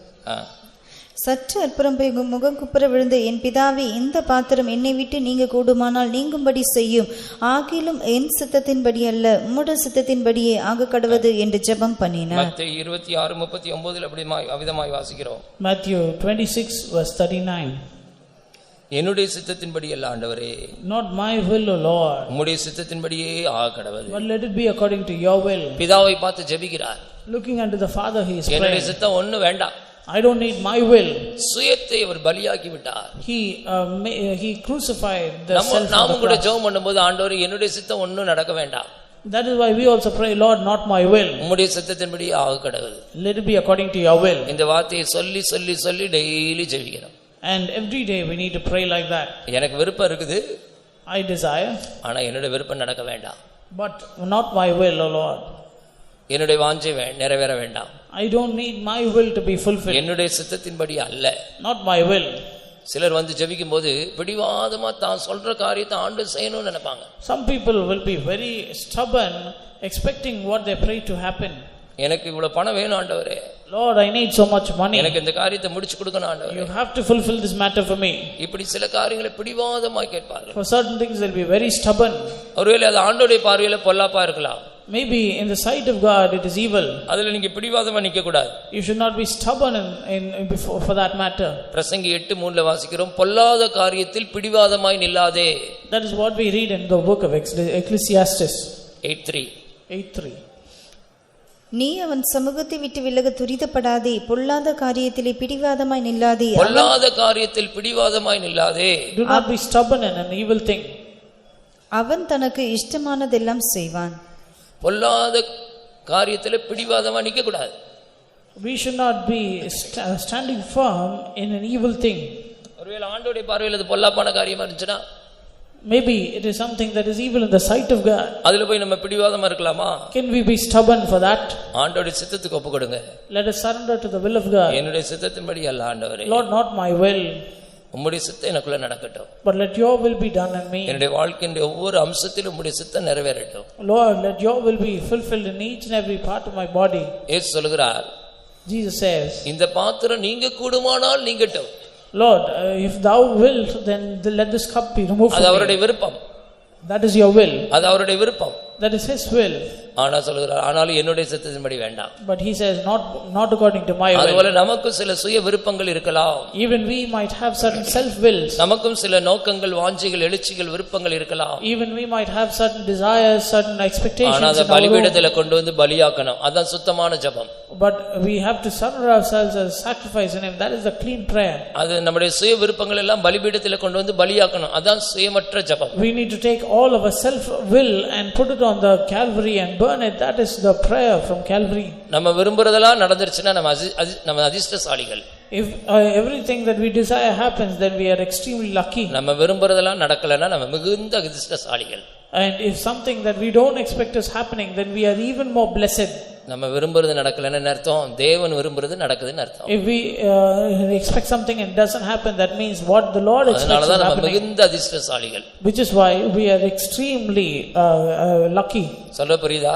சற்று அற்புறம் போய் முகம் குப்புற விழுந்த என் பிதாவே, இந்த பாத்திரம் என்னை விட்டு நீங்க கூடுமானால் நீங்கும்படி செய்யும், ஆகிலும் என் சித்தத்தின்படி அல்ல உம்முடைய சித்தத்தின்படியே ஆக கடவது என்று ஜெபம் பண்ணினார். மத்தேயு 26:39 அப்படி அவிதமாய் வாசிக்கிறோம். Matthew 26:39. என்னுடைய சித்தத்தின்படி அல்ல ஆண்டவரே, not my will, O Lord, உம்முடைய சித்தத்தின்படியே ஆக கடவது, but let it be according to your will. பிதாவை பார்த்து ஜெபிக்கிறார். Looking unto the Father he is praying. என்னுடைய சித்தம் ஒண்ணு வேண்டாம், I don't need my will. சுயத்தை அவர் பலியாக்கி விட்டார். He crucified the self. நாமும் கூட ஜெபம் பண்ணும்போது, ஆண்டவரே என்னுடைய சித்தம் ஒண்ணு நடக்க வேண்டாம். That is why we also pray, Lord, not my will, உம்முடைய சித்தத்தின்படி ஆக கடவது. let it be according to your will. இந்த வார்த்தையை சொல்லி சொல்லி சொல்லி டெய்லி ஜெபிக்கிறோம். And every day we need to pray like that. எனக்கு விருப்பம் இருக்குது, I desire, ஆனா என்னுடைய விருப்பம் நடக்க வேண்டாம். but not my will, O Lord. என்னுடைய வாஞ்சை நிறைவேற வேண்டாம். I don't need my will to be fulfilled. என்னுடைய சித்தத்தின்படி அல்ல, not my will. சிலர் வந்து ஜெபிக்கும் போது பிடிவாதமா தான் சொல்ற காரியத்தை ஆண்டவர் செய்யணும்னு நினைப்பாங்க. Some people will be very stubborn, expecting what they pray to happen. எனக்கு இவ்வளவு பணம் வேணும் ஆண்டவரே, Lord, I need so much money, எனக்கு இந்த காரியத்தை முடிச்சு கொடுக்கணும் ஆண்டவரே, you have to fulfill this matter for me. இப்படி சில காரியங்களை பிடிவாதமாய் கேட்பார்கள். For certain things they'll be very stubborn. ஒருவேளை அது ஆண்டவருடைய பார்வையில பொல்லாப்பா இருக்கலாம். Maybe in the sight of God it is evil. அதுல நீங்க பிடிவாதமா நிக்க கூடாது. You should not be stubborn in before for that matter. பிரசங்கி 8:3 வாசிக்கிறோம், பொல்லாத காரியத்தில் பிடிவாதமாய் நில்லாதே. That is what we read in the book of Ecclesiastes 8:3. நீ அவன் சமூகத்தை விட்டு விலக துரிதப்படாதே, பொல்லாத காரியத்திலே பிடிவாதமாய் நில்லாதே. பொல்லாத காரியத்தில் பிடிவாதமாய் நில்லாதே. Do not be stubborn in an evil thing. அவன் தனக்கு இஷ்டமானதெல்லாம் செய்வான். பொல்லாத காரியத்துல பிடிவாதமா நிக்க கூடாது. We should not be standing firm in an evil thing. ஒருவேளை ஆண்டவருடைய பார்வையில் அது பொல்லாப்பான காரியமா இருந்துச்சுன்னா, maybe it is something that is evil in the sight of God. அதுல போய் நம்ம பிடிவாதமா இருக்கலாமா? Can we be stubborn for that? ஆண்டவருடைய சித்தத்துக்கு ஒப்பு கொடுங்க. Let us surrender to the will of God. என்னுடைய சித்தத்தின்படி அல்ல ஆண்டவரே, Lord, not my will, உம்முடைய சித்தம் எனக்குள்ள நடக்கட்டும். but let your will be done in me. என்னுடைய வாழ்க்கையின் ஒவ்வொரு அம்சத்திலும் உம்முடைய சித்தம் நிறைவேறட்டும். Lord, let your will be fulfilled in each and every part of my body. இயேசு சொல்கிறார், Jesus says, இந்த பாத்திரம் நீங்க கூடுமானால் நீங்கட்டும். Lord, if thou wilt, then let this cup be removed அது from அவருடைய me. விருப்பம். That is your will. அது அவருடைய விருப்பம். That is his will. ஆனா சொல்கிறார், ஆனாலும் என்னுடைய சித்தத்தின்படி வேண்டாம். But he says, not according to my will. அதுபோல நமக்கு சில சுய விருப்பங்கள் இருக்கலாம். Even we might have certain self wills. நமக்கும் சில நோக்கங்கள், வாஞ்சைகள், எழுச்சிகள், விருப்பங்கள் இருக்கலாம். Even we might have certain desires, certain expectations. ஆனா அதை பலிபீடத்துல கொண்டு வந்து பலியாக்கணும். அதான் சுத்தமான ஜெபம். But we have to surrender ourselves as sacrifice in him. That is the clean prayer. அது நம்முடைய சுய விருப்பங்கள் எல்லாம் பலிபீடத்துல கொண்டு வந்து பலியாக்கணும். அதான் சுயமற்ற ஜெபம். We need to take all of our self will and put it on the Calvary and burn it. That is the prayer from Calvary. நம்ம விரும்புறதெல்லாம் நடந்துருச்சுன்னா நம்ம அதிர்ஷ்டசாலிகள். If everything that we desire happens, then we are extremely lucky. நம்ம விரும்புறதெல்லாம் நடக்கலன்னா நம்ம மிகுந்த அதிர்ஷ்டசாலிகள். And if something that we don't expect is happening, then we are even more blessed. நம்ம விரும்புறது நடக்கலன்னு அர்த்தம், தேவன் விரும்புறது நடக்குதுன்னு அர்த்தம். If we expect something and it doesn't happen, that means what the Lord expects is அதனால தான் நம்ம happening. மிகுந்த அதிர்ஷ்டசாலிகள். Which is why we are extremely lucky. சொல்ல புரியுதா?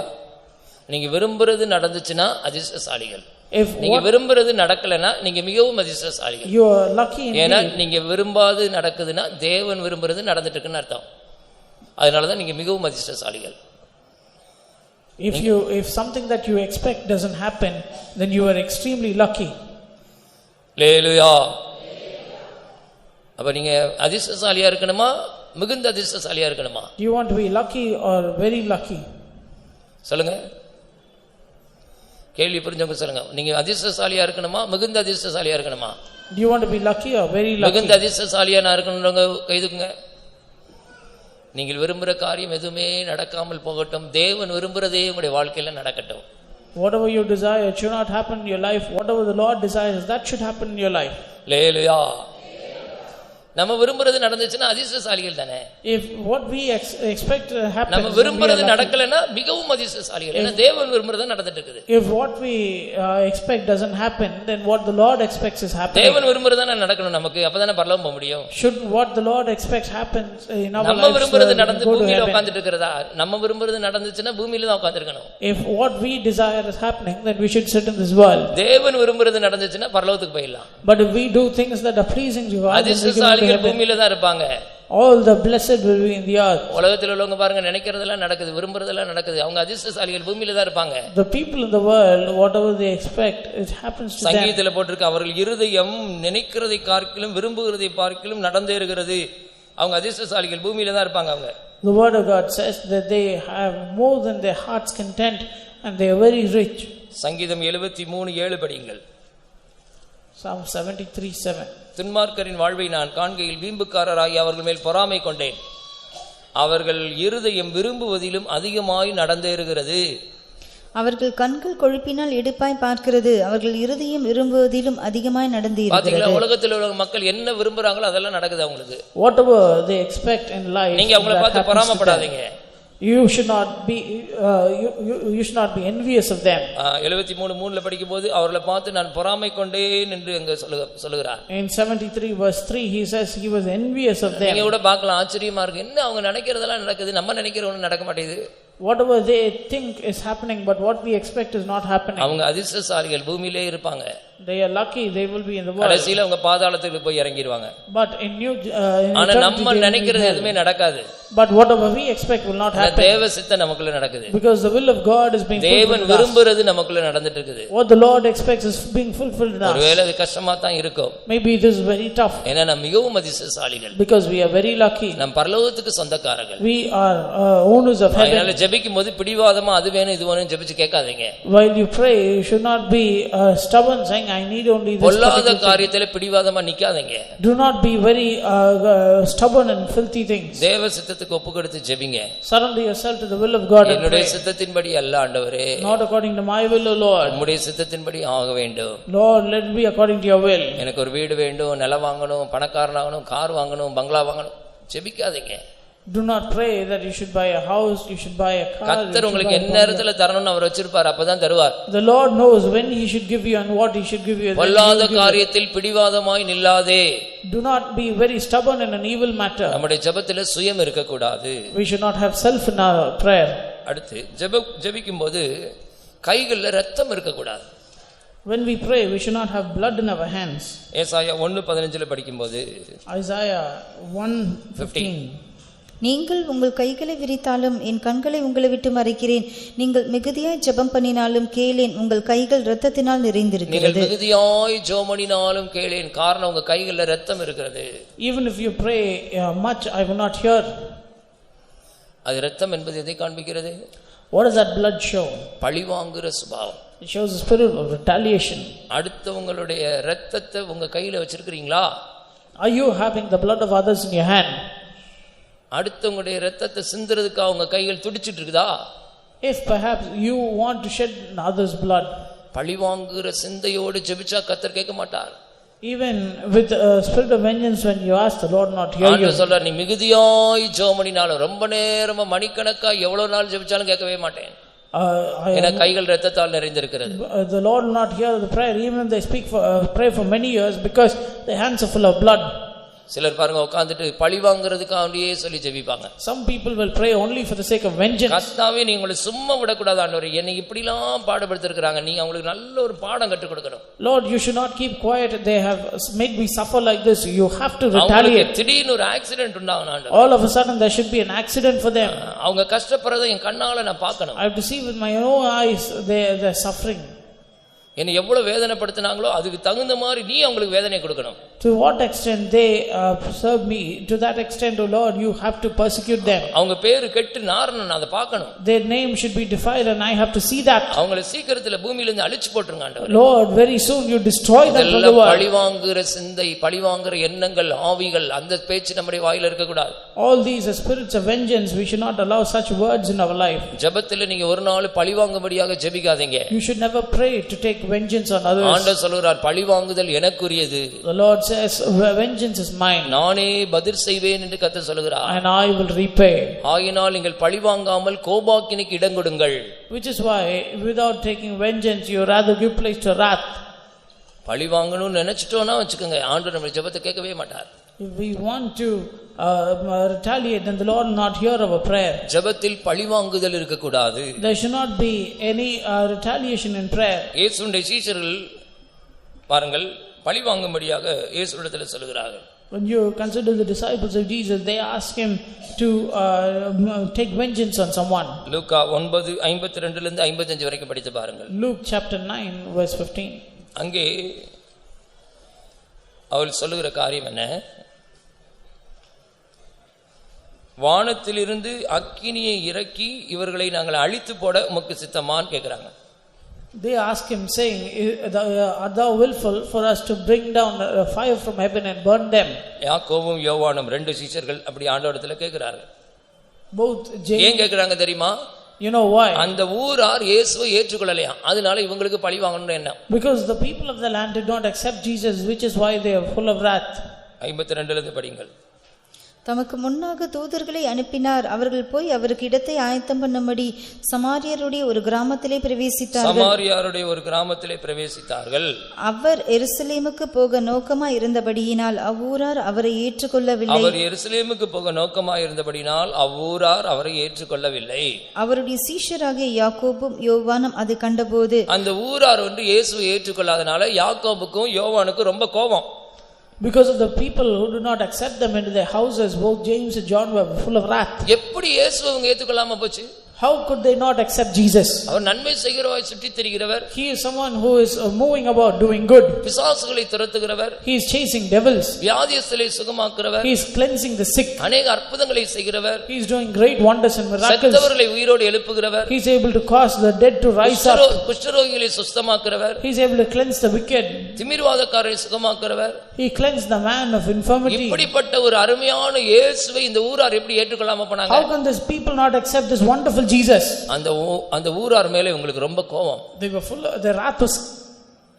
நீங்க விரும்புறது நடந்துச்சுன்னா அதிர்ஷ்டசாலிகள். If நீங்க விரும்புறது நடக்கலனா நீங்க மிகவும் அதிர்ஷ்டசாலிகள். you are lucky indeed. ஏன்னா நீங்க விரும்பாது நடக்குதுன்னா தேவன் விரும்புறது நடந்துட்டு இருக்குன்னு அர்த்தம். அதனால தான் நீங்க மிகவும் அதிர்ஷ்டசாலிகள். If something that you expect doesn't happen, then you are extremely lucky. ஹல்லேலூயா. அப்ப நீங்க அதிர்ஷ்டசாலியா இருக்கணுமா, மிகுந்த அதிர்ஷ்டசாலியா இருக்கணுமா? Do you want to be lucky or very lucky? சொல்லுங்க, கேள்வி புரிஞ்சவங்க சொல்லுங்க. நீங்க அதிர்ஷ்டசாலியா இருக்கணுமா, மிகுந்த அதிர்ஷ்டசாலியா இருக்கணுமா? Do you want to be lucky or very lucky? மிகுந்த அதிர்ஷ்டசாலியா நான் இருக்கணும்ன்றவங்க கை தூக்குங்க. நீங்கள் விரும்புகிற காரியம் எதுவுமே நடக்காமல் போகட்டும், தேவன் விரும்புகிறதே உங்களுடைய வாழ்க்கையில நடக்கட்டும். Whatever you desire should not happen in your life. Whatever the Lord desires, that should happen in your life. அல்லேலூயா. நம்ம விரும்புறது நடந்துச்சுன்னா அதிர்ஷ்டசாலிகள் தானே. If what we expect happens, நம்ம விரும்புறது நடக்கலனா மிகவும் அதிர்ஷ்டசாலிகள். ஏன்னா தேவன் விரும்புறது நடந்துட்டு இருக்குது. If what we expect doesn't happen, then what the Lord expects is happening. தேவன் விரும்புறது தான நடக்கணும் நமக்கு, அப்பதானே பரலோகம் போக முடியும். Should what the Lord expects happens in our lives, நம்ம விரும்புறது நடந்து பூமியில உட்கார்ந்துட்டு இருக்கறதா? நம்ம விரும்புறது நடந்துச்சுன்னா பூமியில தான் உட்கார்ந்திருக்கணும். If what we desire is happening, then we should sit in this world. தேவன் விரும்புறது நடந்துச்சுன்னா பரலோகத்துக்கு போயிடலாம். But if we do things that are pleasing to God, அதிர்ஷ்டசாலிகள் பூமியில தான் இருப்பாங்க. all the blessed will be in the earth. உலகத்துல உள்ளவங்க பாருங்க, நினைக்கிறதெல்லாம் நடக்குது, விரும்புறதெல்லாம் நடக்குது. அவங்க அதிர்ஷ்டசாலிகள் பூமியில தான் இருப்பாங்க. The people in the world, whatever they expect, it happens to them. சங்கீதத்துல போட்டிருக்கு, அவர்கள் இருதயம் நினைக்கிறதை பார்க்கிலும் விரும்புகிறதை பார்க்கிலும் நடந்தேறுகிறது. அவங்க அதிர்ஷ்டசாலிகள் பூமியில தான் இருப்பாங்க. அவங்க The word of God says that they have more than their heart's content and they are very rich. சங்கீதம் 73:7 படியுங்கள். Psalm 73:7. துன்மார்க்கரின் வாழ்வை நான் காண்கையில் வீம்புக்காரராகி அவர்கள் மேல் பொறாமை கொண்டேன். அவர்கள் இருதயம் விரும்புவதிலும் அதிகமாய் நடந்தேறுகிறது. அவர்கள் கண்கள் கொழுப்பினால் எடுப்பாய் பார்க்கிறது, அவர்கள் இருதயம் விரும்புவதிலும் அதிகமாய் நடந்தேறுகிறது. உலகத்தில் உள்ள மக்கள் என்ன விரும்புறாங்களோ அதெல்லாம் நடக்குது அவங்களுக்கு. Whatever they expect in life, நீங்க அவங்களை பார்த்து பொறாமைப்படாதீங்க. You should not be you should not be envious of them. 73:3 படிக்கும்போது அவர்களை பார்த்து நான் பொறாமை கொண்டேன் என்று அங்க சொல்லுகிறார். In 73:3 he says he was envious of them. நீங்க கூட பார்க்கலாம், ஆச்சரியமா இருக்கு, என்ன அவங்க நினைக்கிறதெல்லாம் நடக்குது, நம்ம நினைக்கிறவங்க நடக்க மாட்டேங்குது. Whatever they think is happening, but what we expect is not happening. அவங்க அதிர்ஷ்டசாலிகள் பூமியிலே இருப்பாங்க. They are lucky, they will be in the world. கடைசில அவங்க பாதாளத்துக்கு போய் இறங்கிடுவாங்க. But in ஆனா நம்ம நினைக்கிறது எதுவுமே நடக்காது. But whatever we expect will not happen. தேவ சித்தம் நமக்குள்ள நடக்குது. Because the will of God is being fulfilled. தேவன் விரும்புறது நமக்குள்ள நடந்துட்டு இருக்குது. What the Lord expects is being fulfilled in us. ஒருவேளை அது கஷ்டமா தான் இருக்கும். Maybe it is very tough. ஏன்னா நம்ம மிகவும் அதிர்ஷ்டசாலிகள். Because we are very lucky. நம் பரலோகத்துக்கு சொந்தக்காரர்கள். We are owners of heaven. அதனால ஜெபிக்கும்போது பிடிவாதமா அது வேணும் இது வேணும் ஜெபிச்சு கேட்காதீங்க. While you pray, you should not be stubborn saying I need only this. பொல்லாத காரியத்திலே பிடிவாதமா நிக்காதீங்க. Do not be very stubborn in filthy things. தேவ சித்தத்துக்கு ஒப்புக்கொடுத்து ஜெபிங்க. Surrender yourself to the will of God. என்னுடைய சித்தத்தின்படி அல்ல ஆண்டவரே, not according to my will, O Lord. உம்முடைய சித்தத்தின்படி ஆக வேண்டும். Lord, let it be according to your will. எனக்கு ஒரு வீடு வேண்டும், நிலம் வாங்கணும், பணக்காரனாகணும், கார் வாங்கணும், பங்களா வாங்கணும். ஜெபிக்காதீங்க. Do not pray that you should buy a house, you should buy a car. கர்த்தர் உங்களுக்கு என்ன நேரத்துல தரணும்னு அவர் வச்சிருப்பார், அப்பதான் தருவார். The Lord knows when he should give you and what he should give you. பொல்லாத காரியத்தில் பிடிவாதமாய் நில்லாதே. Do not be very stubborn in an evil matter. நம்முடைய ஜெபத்திலே சுயம் இருக்க கூடாது. We should not have self in our prayer. அடுத்து ஜெபிக்கும்போது கைகள்ல இரத்தம் இருக்க கூடாது. When we pray, we should not have blood in our hands. ஏசாயா 1:15 படிக்கும்போது Isaiah 1:15. நீங்கள் உங்கள் கைகளை விரித்தாலும் என் கண்களை உங்களை விட்டு மறைக்கிறேன். நீங்கள் மிகுதியாய் ஜெபம் பண்ணினாலும் கேளேன், உங்கள் கைகள் இரத்தத்தினால் நிறைந்திருக்கிறது. நீங்கள் மிகுதியாய் ஜெபம் பண்ணினாலும் கேளேன், காரணம் உங்க கைகள்ல இரத்தம் இருக்கிறது. Even if you pray much, I will not hear. அது இரத்தம் என்பது எதை காண்பிக்கிறது? What does that blood show? பழிவாங்குற சுபாவம். It shows the spirit of retaliation. அடுத்தவங்களுடைய இரத்தத்தை உங்க கையில வச்சிருக்கீங்களா? Are you having the blood of others in your hand? அடுத்தவங்களுடைய இரத்தத்தை சிந்துறதுக்கு உங்க கைகள் துடிச்சிட்டு இருக்குதா? If perhaps you want to shed others' blood, பழிவாங்குற சிந்தையோடு ஜெபிச்சா கர்த்தர் கேட்க மாட்டார். even with a spirit of vengeance, when you ask, the Lord not hear you. ஆண்டவர் சொல்றார், நீ மிகுதியாய் ஜெபம் பண்ணினாலும் ரொம்ப நேரமா மணிக்கணக்கா எவ்வளவு நாள் ஜெபிச்சாலும் கேட்கவே மாட்டேன். ஏன்னா கைகள் இரத்தத்தால் நிறைந்திருக்கிறது. The Lord will not hear the prayer even if they pray for many years, because their hands are full of blood. சிலர் பாருங்க உட்கார்ந்துட்டு பழி வாங்குறதுக்காண்டியே சொல்லி ஜெபிப்பாங்க. Some people will pray only for the sake of vengeance. கர்த்தாவே நீ உங்களை சும்மா விட கூடாது ஆண்டவரே, என்னை இப்படிலாம் பாடுபடுத்திருக்காங்க, நீ அவங்களுக்கு நல்ல ஒரு பாடம் கற்றுக் கொடுக்கணும். Lord, you should not keep quiet, they have made me suffer like this, you have to retaliate. திடீர்னு ஒரு ஆக்சிடென்ட் உண்டாகும் ஆண்டவரே. All of a sudden there should be an accident for them. அவங்க கஷ்டப்படுறதை என் கண்ணால நான் பார்க்கணும். I have to see with my own eyes their suffering. என்னை எவ்வளவு வேதனைப்படுத்தினாங்களோ அதுக்கு தகுந்த மாதிரி நீ அவங்களுக்கு வேதனை கொடுக்கணும். To what extent they serve me, to that extent, O Lord, you have to persecute them. அவங்க பேரு கெட்டு நாறணும், நான் அதை பார்க்கணும். Their name should be defiled and I have to see that. அவங்களை சீக்கிரத்துல பூமியில இருந்து அழிச்சு போட்டுருங்க ஆண்டவரே. Lord, very soon you destroy them from the world. பழிவாங்குற சிந்தை, பழிவாங்குற எண்ணங்கள், ஆவிகள், அந்த பேச்சு நம்முடைய வாயில இருக்க கூடாது. All these are spirits of vengeance. We should not allow such words in our life. ஜெபத்துல நீங்க ஒரு நாள் பழிவாங்கும்படியாக ஜெபிக்காதீங்க. You should never pray to take vengeance on others. ஆண்டவர் சொல்றார், பழிவாங்குதல் எனக்குரியது. The Lord says, vengeance is mine. நானே பதில் செய்வேன் என்று கர்த்தர் சொல்கிறார். And I will repay. ஆகையால் நீங்கள் பழிவாங்காமல் கோபாக்கினிக்கு இடம் கொடுங்கள். Which is why, without taking vengeance, you rather give place to wrath. பழிவாங்கணும்னு நினைச்சிட்டோம்னா வச்சுக்கோங்க, ஆண்டவர் நம்ம ஜெபத்தை கேட்கவே மாட்டார். If we want to retaliate, then the Lord will not hear our prayer. ஜெபத்தில் பழிவாங்குதல் இருக்க கூடாது. There should not be any retaliation in prayer. இயேசுவின் சீஷர்கள் பாருங்கள், பழிவாங்கும்படியாக இயேசுவிடத்தில் சொல்கிறார்கள். When you consider the disciples of Jesus, they ask him to take vengeance on someone. லூக்கா 9:52 லிருந்து 55 வரைக்கும் படித்து பாருங்கள். Luke chapter 9 verse 15. அங்கே அவள் சொல்லுகிற காரியம் என்ன? வானத்திலிருந்து அக்கினியை இறக்கி இவர்களை நாங்கள் அழித்து போட உமக்கு சித்தமான்னு கேட்கிறாங்க. They ask him saying, are thou willful for us to bring down fire from heaven and burn them? யாக்கோபும் யோவானும் ரெண்டு சீஷர்கள் அப்படி ஆண்டவரிடத்தில் கேட்கிறார்கள். Both James. ஏன் கேட்கிறாங்க தெரியுமா? You know why? அந்த ஊரார் இயேசுவை ஏற்றுக்கொள்ளலையா, அதனால இவங்களுக்கு பழி வாங்கணும்னு என்ன? Because the people of the land did not accept Jesus, which is why they are full of wrath. 52 லிருந்து படிங்கள். தமக்கு முன்னாக தூதர்களை அனுப்பினார். அவர்கள் போய் அவருக்கு இடத்தை ஆயத்தம் பண்ணும்படி சமாரியருடைய ஒரு கிராமத்திலே பிரவேசித்தார்கள். அவர் எருசலேமுக்கு போக நோக்கமாய் இருந்தபடியினால் அவ்வூரார் அவரை ஏற்றுக்கொள்ளவில்லை. அவருடைய சீஷராகிய யாக்கோபும் யோவானும் அதை கண்டபோது, அந்த ஊரார் வந்து இயேசுவை ஏற்றுக்கொள்ளாதனால யாக்கோபுக்கும் யோவானுக்கும் ரொம்ப கோபம். Because of the people who do not accept them into their houses, both James and John were full of wrath. எப்படி இயேசுவை அவங்க ஏத்துக்கொள்ளாம போச்சு? How could they not accept Jesus? அவர் நன்மை செய்கிறவராய் சுற்றி திரிகிறவர். He is someone who is moving about doing good. பிசாசுகளை துரத்துகிறவர். He is chasing devils. வியாதியஸ்தரை சுகமாக்குறவர். He is cleansing the sick. அநேக அற்புதங்களை செய்கிறவர். He is doing great wonders and miracles. செத்தவர்களை உயிரோடு எழுப்புகிறவர். He is able to cause the dead to rise up. குஷ்டரோகிகளை சுத்தமாக்குறவர். He is able to cleanse the wicked. திமிர்வாதக்காரரை சுகமாக்குறவர். He cleansed the man of infirmity. இப்படிப்பட்ட ஒரு அருமையான இயேசுவை இந்த ஊரார் எப்படி ஏற்றுக்கொள்ளாம போனாங்க? How can this people not accept this wonderful Jesus? அந்த ஊரார் மேலே உங்களுக்கு ரொம்ப கோபம். They were full of their wrath was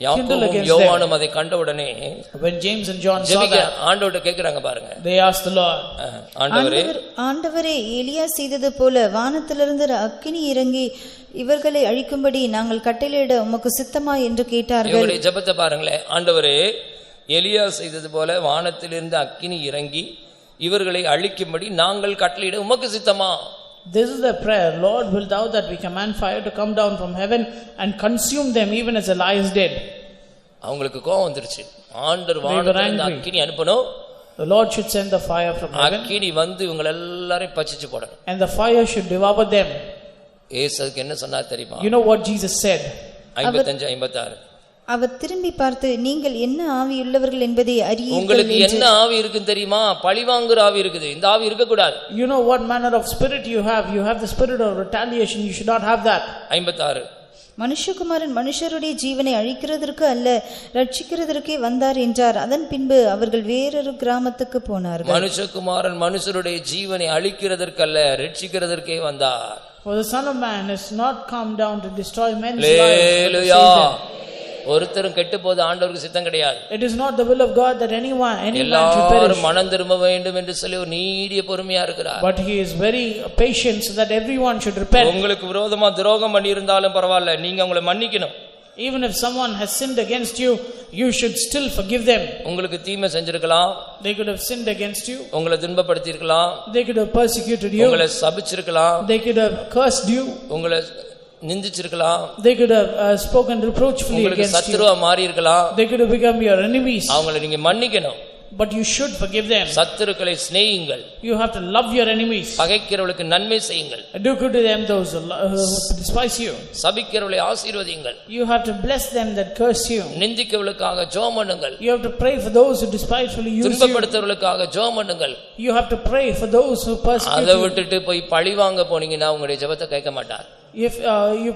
யாக்கோபும் யோவானும் அதை கண்ட உடனே, when James and John saw that, ஆண்டவர்ட்ட கேக்குறாங்க பாருங்க. They asked the Lord, ஆண்டவரே, எலியா செய்தது போல வானத்திலிருந்து அக்கினி இறங்கி இவர்களை அழிக்கும்படி நாங்கள் கட்டளையிட உமக்கு சித்தமா என்று கேட்டார்கள். இவருடைய ஜெபத்தை பாருங்களேன். ஆண்டவரே, எலியா செய்தது போல வானத்திலிருந்து அக்கினி இறங்கி இவர்களை அழிக்கும்படி நாங்கள் கட்டளையிட உமக்கு சித்தமா? This is the prayer. Lord, wilt thou that we command fire to come down from heaven and consume them even as Elias did? அவங்களுக்கு கோபம் வந்துருச்சு. ஆண்டவர் வானத்திலிருந்து அக்கினி அனுப்பணும். The Lord should send the fire from heaven. அக்கினி வந்து இவங்க எல்லாரையும் பச்சிச்சு போடணும். And the fire should devour them. இயேசுவுக்கு என்ன சொன்னார் தெரியுமா? You know what Jesus said? 55 56. அவர் திரும்பி பார்த்து, நீங்கள் என்ன ஆவி உள்ளவர்கள் என்பதை அறியீர்கள். உங்களுக்கு என்ன ஆவி இருக்குன்னு தெரியுமா? பழிவாங்குற ஆவி இருக்குது. இந்த ஆவி இருக்க கூடாது. You know what manner of spirit you have? You have the spirit of retaliation. You should not have that. 56. மனுஷகுமாரன் மனுஷருடைய ஜீவனை அழிக்கிறதற்கு அல்ல, ரட்சிக்கிறதற்கே வந்தார் என்றார். அதன் பின்பு அவர்கள் வேறொரு கிராமத்துக்கு போனார்கள். மனுஷகுமாரன் மனுஷருடைய ஜீவனை அழிக்கிறதற்கு அல்ல, ரட்சிக்கிறதற்கே வந்தார். For the Son of Man is not come down to destroy men's lives. ஒருத்தரும் கெட்டு போது ஆண்டவருக்கு சித்தம் கிடையாது. It is not the will of God that any man should perish. எல்லாரும் மனம் திரும்ப வேண்டும் என்று சொல்லி ஒரு நீடிய பொறுமையா இருக்கிறார். But he is very patient so that everyone should repent. உங்களுக்கு விரோதமா துரோகம் பண்ணி இருந்தாலும் பரவாயில்லை, நீங்க அவங்களை மன்னிக்கணும். Even if someone has sinned against you, you should still forgive them. உங்களுக்கு தீமை செஞ்சிருக்கலாம். They could have sinned against you. உங்களை துன்பப்படுத்தி இருக்கலாம். They could have persecuted you. உங்களை சபிச்சிருக்கலாம். They could have cursed you. உங்களை நிந்திச்சிருக்கலாம். They could have spoken reproachfully against you. சத்துருவா மாறி இருக்கலாம். They could have become your enemies. அவங்களை நீங்க மன்னிக்கணும். but you should forgive them. சத்துருக்களை சிநேகியுங்கள். You have to love your enemies. பகைக்கிறவர்களுக்கு நன்மை செய்யுங்கள். Do good to them those who despise you. சபிக்கிறவர்களை ஆசீர்வதியுங்கள். You have to bless them that curse you. நிந்திக்கிறவர்களுக்காக ஜெபம் பண்ணுங்கள். You have to pray for those who despitefully use you. துன்பப்படுத்துறவர்களுக்காக ஜெபம் பண்ணுங்கள். You have to pray for those who persecute you. அதை விட்டுட்டு போய் பழி வாங்க போனீங்கன்னா உங்களுடைய ஜெபத்தை கேட்க மாட்டார். If you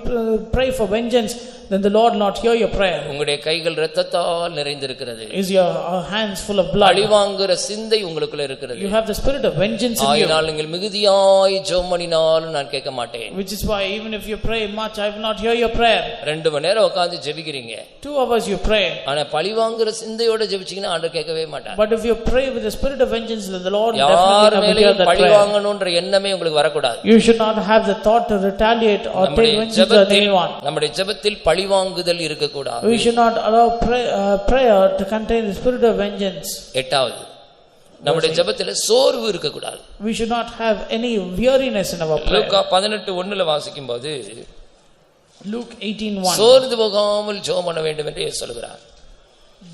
pray for vengeance, then the Lord not hear your prayer. உங்களுடைய கைகள் இரத்தத்தால் நிறைந்திருக்கிறது. Is your hands full of blood? பழி வாங்குற சிந்தை உங்களுக்குள்ள இருக்கிறது. You have the spirit of vengeance in you. ஆயினால் நீங்கள் மிகுதியாய் ஜெபம் பண்ணினாலும் நான் கேட்க மாட்டேன். Which is why even if you pray much, I will not hear your prayer. 2 மணி நேரம் உட்கார்ந்து ஜெபிக்கிறீங்க. 2 hours you pray. ஆனா பழி வாங்குற சிந்தையோட ஜெபிச்சீங்கன்னா ஆண்டவர் கேட்கவே மாட்டார். But if you pray with the spirit of vengeance, then the Lord definitely will hear that prayer. பழி வாங்கணும்ன்ற எண்ணமே உங்களுக்கு வரக்கூடாது. You should not have the thought to retaliate or take vengeance on anyone. நம்முடைய ஜெபத்தில் பழி வாங்குதல் இருக்க கூடாது. We should not allow prayer to contain the spirit of vengeance. 8வது நம்முடைய ஜெபத்தில் சோர்வு இருக்க கூடாது. We should not have any weariness in our prayer. லூக்கா 18:1ல வாசிக்கும்போது Luke 18:1 சோர்ந்து போகாமல் ஜெபம் பண்ண வேண்டும் என்று இயேசு சொல்கிறார்.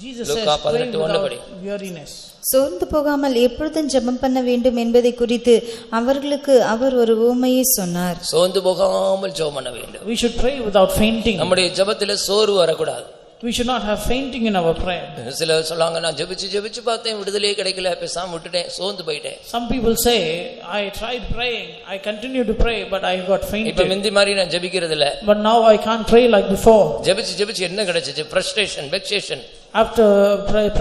Jesus says pray without weariness. சோர்ந்து போகாமல் எப்பொழுதும் ஜெபம் பண்ண வேண்டும் என்பதை குறித்து அவர்களுக்கு அவர் ஒரு உவமையை சொன்னார். சோர்ந்து போகாமல் ஜெபம் பண்ண வேண்டும். We should pray without fainting. நம்முடைய ஜெபத்தில் சோர்வு வரக்கூடாது. We should not have fainting in our prayer. சில சொல்றாங்க நான் ஜெபிச்சு பார்த்தேன் விடுதலையே கிடைக்கல பேசாம விட்டுட்டேன் சோர்ந்து போயிட்டேன். Some people say I tried praying, I continued to pray but I got fainted. இப்ப முந்தி மாதிரி நான் ஜெபிக்கிறது இல்ல. But now I can't pray like before. ஜெபிச்சு என்ன கிடைச்சது? frustration, vexation. After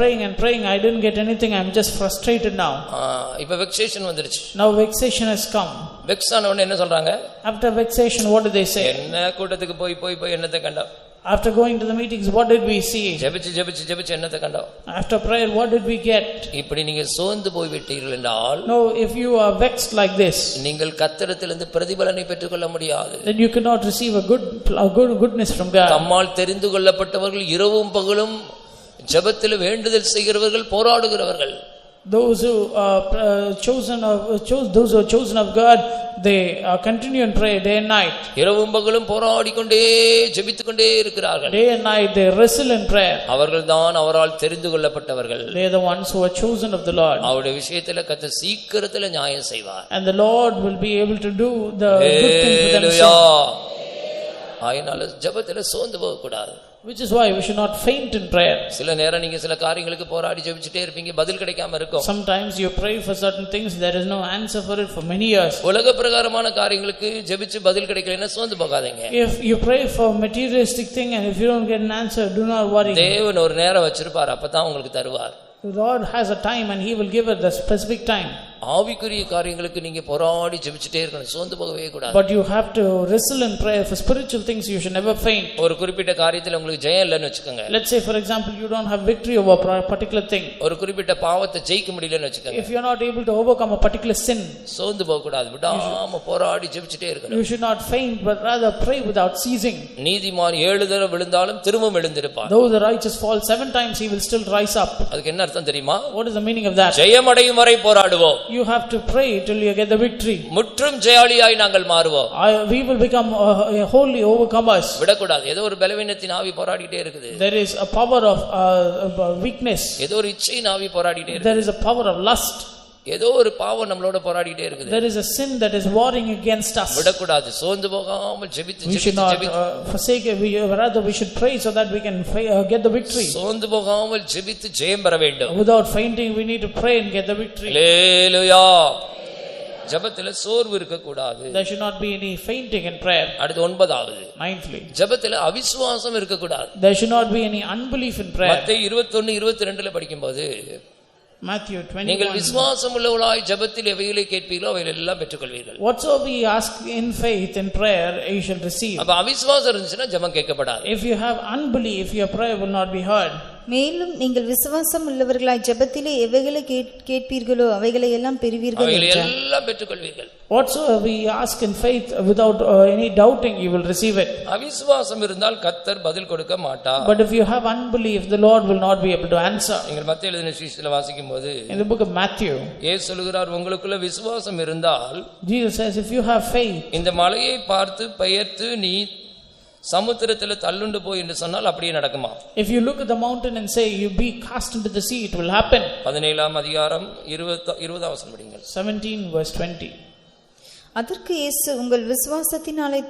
praying and praying I didn't get anything. I'm just frustrated now. இப்ப vexation வந்துருச்சு. Now vexation has come. vex ஆனவங்க என்ன சொல்றாங்க? After vexation what do they say? என்ன கூட்டத்துக்கு போய் என்னத்தை கண்டோம்? After going to the meetings what did we see? ஜெபிச்சு என்னத்தை கண்டோம்? After prayer what did we get? இப்படி நீங்க சோர்ந்து போய் விட்டீர்கள் என்றால் No, if you are vexed like this, நீங்கள் கர்த்தரிடத்திலிருந்து பிரதிபலனை பெற்றுக்கொள்ள முடியாது. then you cannot receive a goodness from God. தம்மால் தெரிந்து கொள்ளப்பட்டவர்கள் இரவும் பகலும் ஜெபத்தில் வேண்டுதல் செய்கிறவர்கள் போராடுகிறவர்கள். Those who are those who are chosen of God, they continue and pray day and night. இரவும் பகலும் போராடிக்கொண்டே ஜெபித்துக்கொண்டே இருக்கிறார்கள். Day and night they wrestle in prayer. அவர்கள்தான் அவரால் தெரிந்து கொள்ளப்பட்டவர்கள். They are the ones who are chosen of the Lord. அவருடைய விஷயத்துல கர்த்தர் சீக்கிரத்துல நியாயம் செய்வார். And the Lord will be able to do the good thing for them. ஆயினால ஜெபத்துல சோர்ந்து போக கூடாது. Which is why we should not faint in prayer. சில நேரம் நீங்க சில காரியங்களுக்கு போராடி ஜெபிச்சிட்டே இருப்பீங்க பதில் கிடைக்காம இருக்கும். Sometimes you pray for certain things, there is no answer for it for many years. உலக பிரகாரமான காரியங்களுக்கு ஜெபிச்சு பதில் கிடைக்கலன்னா சோர்ந்து போகாதீங்க. If you pray for materialistic thing and if you don't get an answer, do not worry. தேவன் ஒரு நேரம் வச்சிருப்பார் அப்பதான் உங்களுக்கு தருவார். The Lord has a time and he will give it the specific time. ஆவிக்குரிய காரியங்களுக்கு நீங்க போராடி ஜெபிச்சிட்டே இருக்கணும் சோர்ந்து போகவே கூடாது. But you have to wrestle in prayer for spiritual things. You should never faint. ஒரு குறிப்பிட்ட காரியத்துல உங்களுக்கு ஜெயம் இல்லன்னு வெச்சுக்கங்க. Let's say for example you don't have victory over a particular thing. ஒரு குறிப்பிட்ட பாவத்தை ஜெயிக்க முடியலன்னு வெச்சுக்கங்க. If you are not able to overcome a particular sin, சோர்ந்து போக கூடாது. விடாம போராடி ஜெபிச்சிட்டே இருக்கணும். You should not faint but rather pray without ceasing. நீதிமான் 7 தடவை விழுந்தாலும் திரும்பவும் எழுந்திருப்பார். Though the righteous fall 7 times, he will still rise up. அதுக்கு என்ன அர்த்தம் தெரியுமா? What is the meaning of that? ஜெயம் அடையும் வரை போராடுவோம். You have to pray till you get the victory. முற்றும் ஜெயாளியாய் நாங்கள் மாறுவோம். We will become wholly overcomers. விடக்கூடாது. ஏதோ ஒரு பலவீனத்தின் ஆவி போராடிட்டே இருக்குது. There is a power of weakness. ஏதோ ஒரு இச்சையின் ஆவி போராடிட்டே இருக்குது. There is a power of lust. ஏதோ ஒரு பாவம் நம்மளோட போராடிட்டே இருக்குது. There is a sin that is warring against us. விடக்கூடாது. சோர்ந்து போகாமல் ஜெபித்து We should not forsake it. Rather we should pray so that we can get the victory. சோர்ந்து போகாமல் ஜெபித்து ஜெயம் பெற வேண்டும். Without fainting we need to pray and get the victory. ஹalleluya. ஜெபத்துல சோர்வு இருக்க கூடாது. There should not be any fainting in prayer. அடுத்து 9வது. Ninthly, ஜெபத்துல அவிசுவாசம் இருக்க கூடாது. There should not be any unbelief in prayer. மத்தேயு 21:22ல படிக்கும்போது Matthew 21. நீங்கள் விசுவாசம் உள்ளவர்களாய் ஜெபத்தில் எவைகளை கேட்பீர்களோ அவைகளை எல்லாம் பெற்றுக்கொள்வீர்கள். Whatsoever we ask in faith in prayer, you shall receive. அப்ப அவிசுவாசம் இருந்துச்சுன்னா ஜெபம் கேட்கப்படாது. If you have unbelief, your prayer will not be heard. மேலும் நீங்கள் விசுவாசம் உள்ளவர்களாய் ஜெபத்திலே எவைகளை கேட்பீர்களோ அவைகளை எல்லாம் பெறுவீர்கள் அவைகளை என்றார். எல்லாம் பெற்றுக்கொள்வீர்கள். Whatsoever we ask in faith without any doubting, you will receive it. அவிசுவாசம் இருந்தால் கர்த்தர் பதில் கொடுக்க மாட்டார். But if you have unbelief, the Lord will not be able to answer. நீங்கள் மத்தேயு எழுதின சுவிசேஷத்துல வாசிக்கும்போது In the book of Matthew, இயேசு சொல்கிறார் உங்களுக்குள்ள விசுவாசம் இருந்தால் Jesus says, if you have faith, இந்த மலையை பார்த்து பெயர்த்து நீ சமுத்திரத்தில் தள்ளுண்டு போய் என்று சொன்னால் அப்படியே நடக்குமா? If you look at the mountain and say you be cast into the sea, it will happen. 17ஆம் அதிகாரம் 20 வசனம் படிங்கள். 17 verse 20. அதற்கு இயேசு உங்கள் விசுவாசத்தினாலே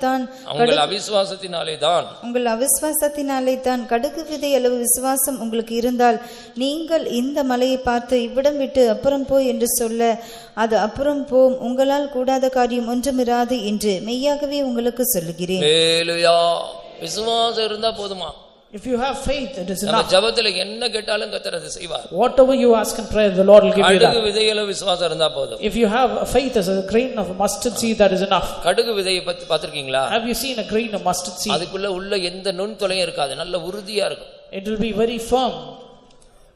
தான் கடுகு விதை அளவு விசுவாசம் உங்களுக்கு இருந்தால் நீங்கள் இந்த மலையை பார்த்து இவ்விடம் விட்டு அப்புறம் போய் என்று சொல்ல அது அப்புறம் போம், உங்களால் கூடாத காரியம் ஒன்றுமிராது என்று மெய்யாகவே உங்களுக்கு சொல்லுகிறேன். விசுவாசம் இருந்தா போதுமா? If you have faith, it is enough. ஜெபத்துல என்ன கேட்டாலும் கர்த்தர் அதை செய்வார். Whatever you ask in prayer, the Lord will give you that. கடுகு விதையில விசுவாசம் இருந்தா போதும். If you have a faith as a grain of mustard seed, that is enough. கடுகு விதையை பத்தி பாத்திருக்கீங்களா? Have you seen a grain of mustard seed? அதுக்குள்ள உள்ள எந்த நுண் துளையும் இருக்காது, நல்ல உறுதியா இருக்கும். It will be very firm.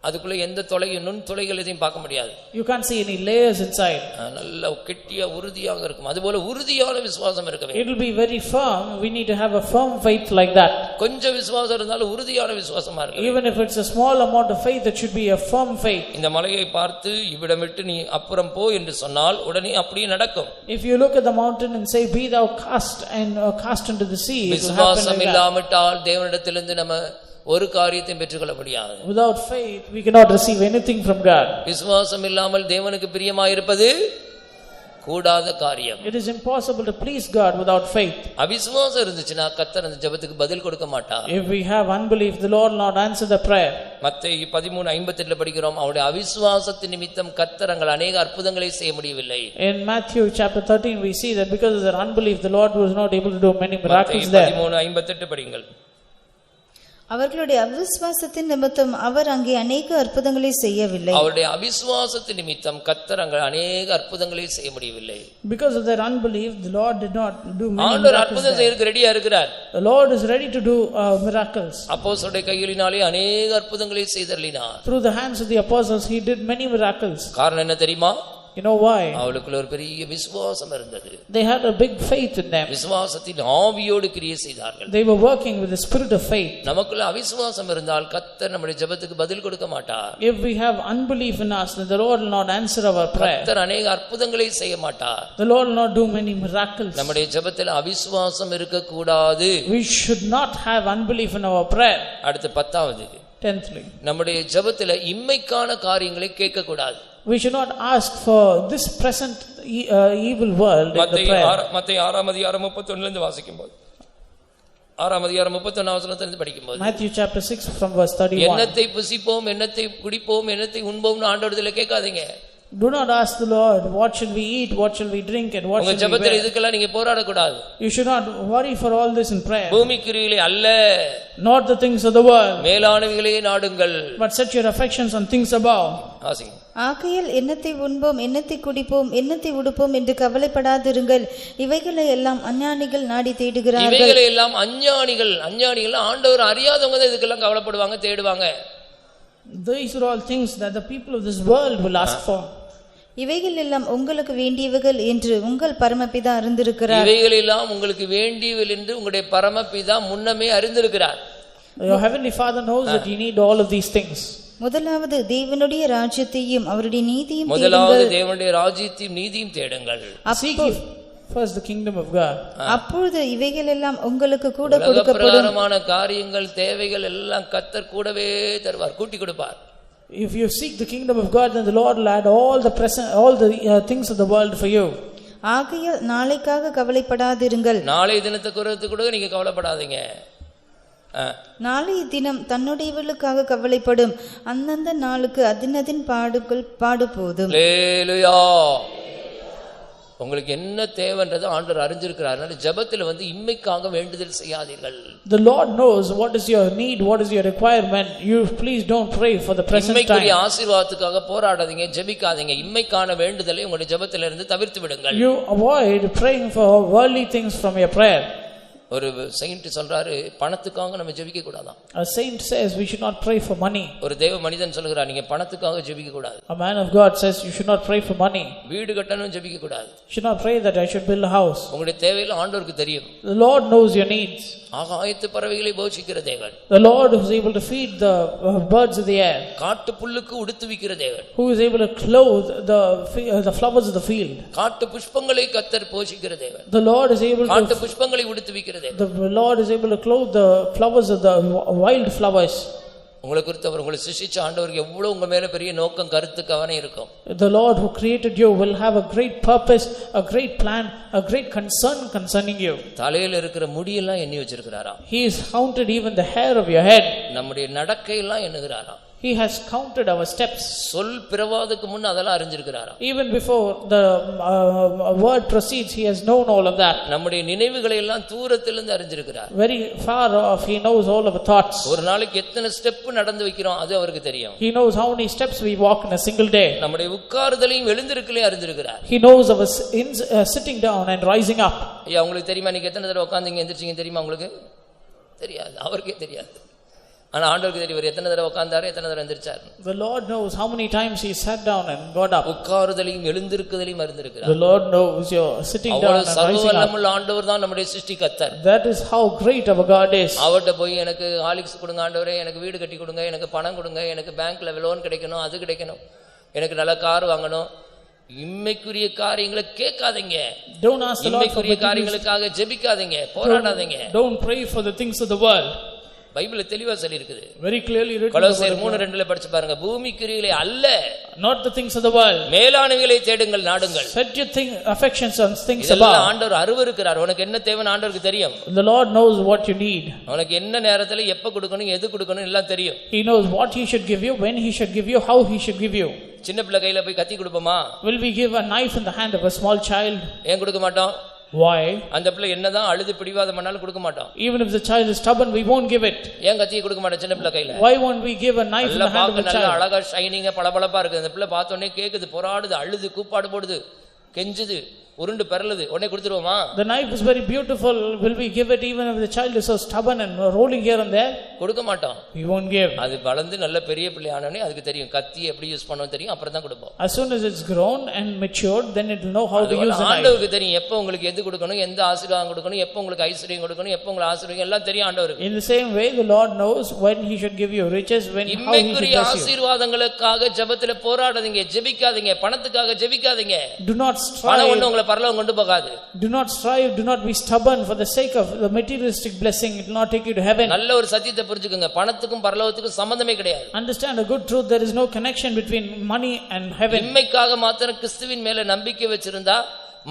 அதுக்குள்ள எந்த துளையும் நுண் துளைகள் எதையும் பார்க்க முடியாது. You can't see any layers inside. நல்ல கெட்டியா உறுதியாக இருக்கும். அதுபோல உறுதியான விசுவாசம் இருக்க வேண்டும். It will be very firm. We need to have a firm faith like that. கொஞ்சம் விசுவாசம் இருந்தாலும் உறுதியான விசுவாசமா இருக்கும். Even if it's a small amount of faith, it should be a firm faith. இந்த மலையை பார்த்து இவ்விடம் விட்டு நீ அப்புறம் போ என்று சொன்னால் உடனே அப்படியே நடக்கும். If you look at the mountain and say be thou cast and cast into the sea, it will happen. விசுவாசம் இல்லாமட்டால் தேவனிடத்திலிருந்து நம்ம ஒரு காரியத்தை பெற்றுக்கொள்ள முடியாது. Without faith we cannot receive anything from God. விசுவாசம் இல்லாமல் தேவனுக்கு பிரியமாய் இருப்பது கூடாத காரியம். It is impossible to please God without faith. அவிசுவாசம் இருந்துச்சுனா கர்த்தர் அந்த ஜெபத்துக்கு பதில் கொடுக்க மாட்டார். If we have unbelief, the Lord will not answer the prayer. மத்தேயு 13:58 படிக்கிறோம், அவருடைய அவிசுவாசத்தின் நிமித்தம் கர்த்தர் அநேக அற்புதங்களை செய்ய முடியவில்லை. In Matthew chapter 13 we see that because of their unbelief the Lord was not able to do many miracles there. 13:58 படிங்கள். அவர்களுடைய அவிசுவாசத்தின் நிமித்தம் அவர் அங்கே அநேக அற்புதங்களை செய்யவில்லை. அவருடைய அவிசுவாசத்தின் நிமித்தம் கர்த்தர் அங்கே அநேக அற்புதங்களை செய்ய முடியவில்லை. Because of their unbelief the Lord did not do many ஆண்டவர் miracles. அற்புதம் செய்ய ரெடியா இருக்கிறார். The Lord is ready to do miracles. அப்போஸ்தலருடைய கைகளினாலே அநேக அற்புதங்களை செய்தருளினார். Through the hands of the apostles he did many miracles. காரணம் என்ன தெரியுமா? You know why? அவளுக்குள்ள ஒரு பெரிய விசுவாசம் இருந்தது. They had a big faith in them. விசுவாசத்தின் ஆவியோடு கிரியை செய்தார்கள். They were working with the spirit of faith. நமக்குள்ள அவிசுவாசம் இருந்தால் கர்த்தர் நம்முடைய ஜெபத்துக்கு பதில் கொடுக்க மாட்டார். If we have unbelief in us, then the Lord will not answer our prayer. கர்த்தர் அநேக அற்புதங்களை செய்ய மாட்டார். The Lord will not do many miracles. நம்முடைய ஜெபத்தில் அவிசுவாசம் இருக்க கூடாது. We should not have unbelief in our prayer. அடுத்து 10வது. 10thly, நம்முடைய ஜெபத்தில் இம்மைக்கான காரியங்களை கேட்க கூடாது. we should not ask for this present evil world in the prayer. மத்தேயு 6ஆம் அதிகாரம் 31 இருந்து வாசிக்கும்போது 6ஆம் அதிகாரம் 31 வசனத்திலிருந்து படிக்கும்போது Matthew chapter 6 from verse 31. என்னத்தை புசிப்போம், என்னத்தை குடிப்போம், என்னத்தை உண்போம்னு ஆண்டவரிடத்துல கேட்காதீங்க. Do not ask the Lord what shall we eat, what shall we drink, and what shall we wear. உங்க ஜெபத்தில் இதுக்கெல்லாம் நீங்க போராட கூடாது. You should not worry for all this in prayer. பூமிக்குரியவைகளை அல்ல, not the things of the world, மேலானவைகளே நாடுங்கள். but set your affections on things above. வாசிங்க. ஆகையால் என்னத்தை உண்போம், என்னத்தை குடிப்போம், என்னத்தை உடுப்போம் என்று கவலைப்படாதிருங்கள். இவைகளை எல்லாம் அஞ்ஞானிகள் நாடி தேடுகிறார்கள். இவைகளை எல்லாம் அஞ்ஞானிகள் ஆண்டவர் அறியாதவங்க தான் இதுக்கெல்லாம் கவலைப்படுவாங்க, தேடுவாங்க. These are all things that the people of this world will ask for. இவைகள் எல்லாம் உங்களுக்கு வேண்டியவைகள் என்று உங்கள் பரமபிதா அறிந்திருக்கிறார். இவைகள் எல்லாம் உங்களுக்கு வேண்டியவைகள் என்று உங்களுடைய பரமபிதா முன்னமே அறிந்திருக்கிறார். Your heavenly Father knows that you need all of these things. முதலாவது தேவனுடைய ராஜ்யத்தையும் அவருடைய நீதியையும் தேடுங்கள். முதலாவது தேவனுடைய ராஜ்யத்தையும் நீதியையும் தேடுங்கள். Seek first the kingdom of God. அப்பொழுது இவைகள் எல்லாம் உங்களுக்கு கூட கொடுக்கப்படும். பிரகாரமான காரியங்கள், தேவைகள் எல்லாம் கர்த்தர் கூடவே தருவார், கூட்டி கொடுப்பார். If you seek the kingdom of God, then the Lord will add all the things of the world for you. ஆகையால் நாளைக்காக கவலைப்படாதிருங்கள். நாளை தினத்தை குறித்து கூட நீங்க கவலைப்படாதீங்க. நாளைய தினம் தன்னுடையவர்களுக்காக கவலைப்படும், அந்தந்த நாளுக்கு அதினதின் பாடு போதும். அல்லேலூயா. உங்களுக்கு என்ன தேவைன்றது ஆண்டவர் அறிஞ்சிருக்கிறார். ஜெபத்தில் இம்மைக்காக வேண்டுதல் செய்யாதீர்கள். The Lord knows what is your need, what is your requirement. You please don't pray for the present time. இம்மைக்குரிய ஆசீர்வாதத்துக்காக போராடாதீங்க, ஜெபிக்காதீங்க. இம்மைக்கான வேண்டுதலை உங்களுடைய ஜெபத்திலிருந்து தவிர்த்து விடுங்கள். You avoid praying for worldly things from your prayer. ஒரு செயின்ட் சொல்றாரு, பணத்துக்காக நம்ம ஜெபிக்க கூடாதாம். A saint says we should not pray for money. ஒரு தேவ மனிதன் சொல்கிறார், நீங்க பணத்துக்காக ஜெபிக்க கூடாது. A man of God says you should not pray for money. வீடு கட்டணும் ஜெபிக்க கூடாது. You should not pray that I should build a house. உங்களுடைய தேவைகள் ஆண்டவருக்கு தெரியும். The Lord knows your needs. ஆகாயத்து பறவைகளை போஷிக்கிற தேவன். The Lord who is able to feed the birds of the air. காட்டு புல்லுக்கு உடுத்துவிக்கிற தேவன். Who is able to clothe the flowers of the field. காட்டு புஷ்பங்களை கர்த்தர் போஷிக்கிற தேவன். The Lord is able காட்டு புஷ்பங்களை உடுத்துவிக்கிற இருக்கிறது. The Lord is able to clothe the flowers of the wild flowers. உங்களை குறித்து அவர் உங்களை சிருஷ்டிச்ச ஆண்டவருக்கு எவ்வளவு உங்க மேல பெரிய நோக்கம் கருத்து கவனம் இருக்கும். The Lord who created you will have a great purpose, a great plan, a great concern concerning you. தலையில இருக்கிற முடியெல்லாம் எண்ணி வச்சிருக்கிறாராம். He has counted even the hair of your head. நம்முடைய நடக்கையெல்லாம் எண்ணுகிறாராம். He has counted our steps. சொல் பிறவாதுக்கு முன்ன அதெல்லாம் அறிஞ்சிருக்கிறாராம். Even before the word proceeds, he has known all of that. நம்முடைய நினைவுகளை எல்லாம் தூரத்திலிருந்து அறிஞ்சிருக்கிறார். Very far off he knows all our thoughts. ஒரு நாளைக்கு எத்தனை ஸ்டெப் நடந்து வைக்கிறோம் அது அவருக்கு தெரியும். He knows how many steps we walk in a single day. நம்முடைய உட்கார்தலையும் எழுந்திருக்கலையும் அறிஞ்சிருக்கிறார். He knows our sitting down and rising up. ஐயா உங்களுக்கு தெரியுமா நீங்க எத்தனை தடவை உட்கார்ந்தீங்க எந்திரிச்சீங்க தெரியுமா? உங்களுக்கு தெரியாது, அவருக்கே தெரியாது. ஆனா ஆண்டவருக்கு தெரியும் எத்தனை தடவை உட்கார்ந்தாரு எத்தனை தடவை எந்திரிச்சார். The Lord knows how many times he sat down and got up. உட்கார்தலையும் எழுந்திருக்கலையும் அறிந்திருக்கிறார். The Lord knows your sitting down and rising up. சர்வவல்லமையுள்ள ஆண்டவர் தான் நம்முடைய சிருஷ்டிகர்த்தர். That is how great our God is. அவர்ட்ட போய் எனக்கு ஹாலிக்ஸ் கொடுங்க ஆண்டவரே, எனக்கு வீடு கட்டி கொடுங்க, எனக்கு பணம் கொடுங்க, எனக்கு பேங்க்ல லோன் கிடைக்கணும், அது கிடைக்கணும், எனக்கு நல்ல கார் வாங்கணும், இம்மைக்குரிய காரியங்களை கேட்காதீங்க. Don't ask the Lord for இம்மைக்குரிய காரியங்களுக்காக ஜெபிக்காதீங்க, போராடாதீங்க. Don't pray for the things of the world. பைபிள்ல தெளிவா சொல்லி இருக்குது. Very clearly written. கொலோசியர் 3:2ல படிச்சு பாருங்க. பூமிக்குரியவைகளை அல்ல, not the things of the world, மேலானவைகளை தேடுங்கள் நாடுங்கள். set your affections on things above. ஆண்டவர் அருவருக்கிறார். உனக்கு என்ன தேவைன்னு ஆண்டவருக்கு தெரியும். The Lord knows what you need. உனக்கு என்ன நேரத்துல எப்ப கொடுக்கணும் எது கொடுக்கணும் எல்லாம் தெரியும். He knows what he should give you, when he should give you, how he should give you. சின்ன பிள்ளை கையில போய் கத்தி கொடுப்போமா? Will we give a knife in the hand of a small child? ஏன் கொடுக்க மாட்டோம்? Why? அந்த பிள்ளை என்னதான் அழுது பிடிவாதம் பண்ணாலும் கொடுக்க மாட்டோம். Even if the child is stubborn, we won't give it. ஏன் கத்தியை கொடுக்க மாட்டோம் சின்ன பிள்ளை கையில? Why won't we give a knife in the hand of a child? நல்ல அழகா ஷைனிங்கா பளபளப்பா இருக்கு. அந்த பிள்ளை பார்த்த உடனே கேக்குது, போராடுது, அழுது, கூப்பாடு போடுது, கெஞ்சுது, உருண்டு பரலுது, உடனே கொடுத்துருவோமா? The knife is very beautiful. Will we give it even if the child is so stubborn and rolling here and there? கொடுக்க மாட்டோம். We won't give. அது வளர்ந்து நல்ல பெரிய பிள்ளை ஆனோனே அதுக்கு தெரியும் கத்தி எப்படி யூஸ் பண்ணனும் தெரியும், அப்புறம் தான் கொடுப்போம். As soon as it's grown and matured, then it will know how to use the knife. ஆண்டவருக்கு தெரியும் எப்ப உங்களுக்கு எது கொடுக்கணும், எந்த ஆசீர்வாதம் கொடுக்கணும், எப்ப உங்களுக்கு ஐஸ்வரியம் கொடுக்கணும், எப்ப உங்களுக்கு ஆசீர்வாதம் எல்லாம் தெரியும் ஆண்டவருக்கு. In the same way, the Lord knows when he should give you riches, when how he should bless you. இம்மைக்குரிய ஆசீர்வாதங்களுக்காக ஜெபத்திலே போராடாதீங்க, ஜெபிக்காதீங்க, பணத்துக்காக ஜெபிக்காதீங்க. Do not strive. பணம் ஒண்ணு உங்களை பரலோகம் கொண்டு போகாது. Do not strive, do not be stubborn for the sake of the materialistic blessing. It will not take you to heaven. நல்ல ஒரு சத்தியத்தை புரிஞ்சுக்கங்க, பணத்துக்கும் பரலோகத்துக்கும் சம்பந்தமே கிடையாது. Understand a good truth, there is no connection between money and heaven. இம்மைக்காக மாத்திரம் கிறிஸ்துவின் மேல நம்பிக்கை வச்சிருந்தா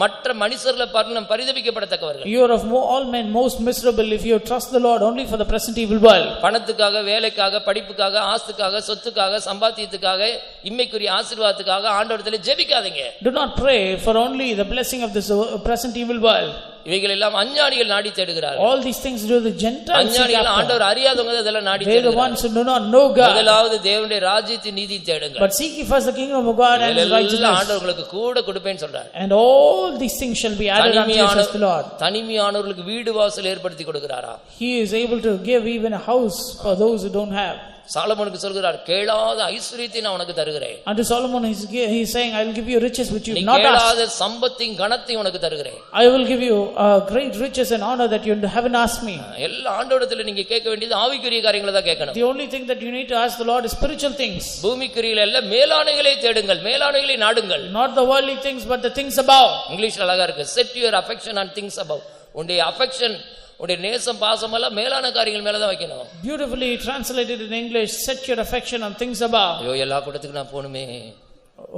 மற்ற மனுஷர்களை பரிதபிக்கப்படத்தக்கவர்கள். You are of all men most miserable if you trust the Lord only for the present evil world. பணத்துக்காக, வேலைக்காக, படிப்புக்காக, ஆஸ்திக்காக, சொத்துக்காக, சம்பாத்தியத்துக்காக, இம்மைக்குரிய ஆசீர்வாதத்துக்காக ஆண்டவரிடத்தில் ஜெபிக்காதீங்க. Do not pray for only the blessing of this present evil world. இவைகள் எல்லாம் அஞ்ஞானிகள் நாடி தேடுகிறார்கள். All these things do the Gentiles. அஞ்ஞானிகள் ஆண்டவர் அறியாதவங்க இதெல்லாம் நாடி தேடுகிறார்கள். They are the ones who do not know God. முதலாவது தேவனுடைய ராஜ்யத்தின் நீதி தேடுங்கள். But seek ye first the kingdom of God and his righteousness. ஆண்டவர் உங்களுக்கு கூட கொடுப்பேன்னு சொல்றார். And all these things shall be added unto you, says the Lord. தனிமையானவர்களுக்கு வீடு வாசல் ஏற்படுத்தி கொடுக்கிறாரா? He is able to give even a house for those who don't have. சாலமோனுக்கு சொல்கிறார், கேளாத ஐஸ்வரியத்தை நான் உனக்கு தருகிறேன். And to Solomon he is saying, I will give you riches which you have not asked. கேளாத சம்பத்தையும் கனத்தையும் உனக்கு தருகிறேன். I will give you great riches and honor that you haven't asked me. எல்லா ஆண்டவரிடத்துல நீங்க கேட்க வேண்டியது ஆவிக்குரிய காரியங்களை தான் கேட்கணும். The only thing that you need to ask the Lord is spiritual things. பூமிக்குரியல இல்ல, மேலானவைகளை தேடுங்கள், மேலானவைகளை நாடுங்கள். Not the worldly things but the things above. இங்கிலீஷ்ல அழகா இருக்கு, set your affection on things above. உன்னுடைய affection, உன்னுடைய நேசம், பாசம் எல்லாம் மேலான காரியங்கள் மேல தான் வைக்கணும். Beautifully translated in English, set your affection on things above. ஐயோ எல்லா கூட்டத்துக்கு நான் போணுமே.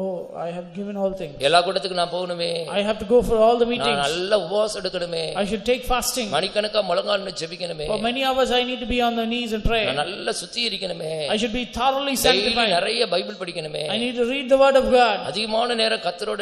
Oh, I have given all things. எல்லா கூட்டத்துக்கு நான் போணுமே. I have to go for all the meetings. நான் நல்ல உபவாசம் எடுக்கணுமே. I should take fasting. மணிக்கணக்கா முழங்கால்ல ஜெபிக்கணுமே. For many hours I need to be on the knees and pray. நான் நல்ல சுத்திகரிக்கணுமே. I should be thoroughly sanctified. நிறைய Bible படிக்கணுமே. I need to read the word of God. அதிகமான நேரம் கர்த்தரோட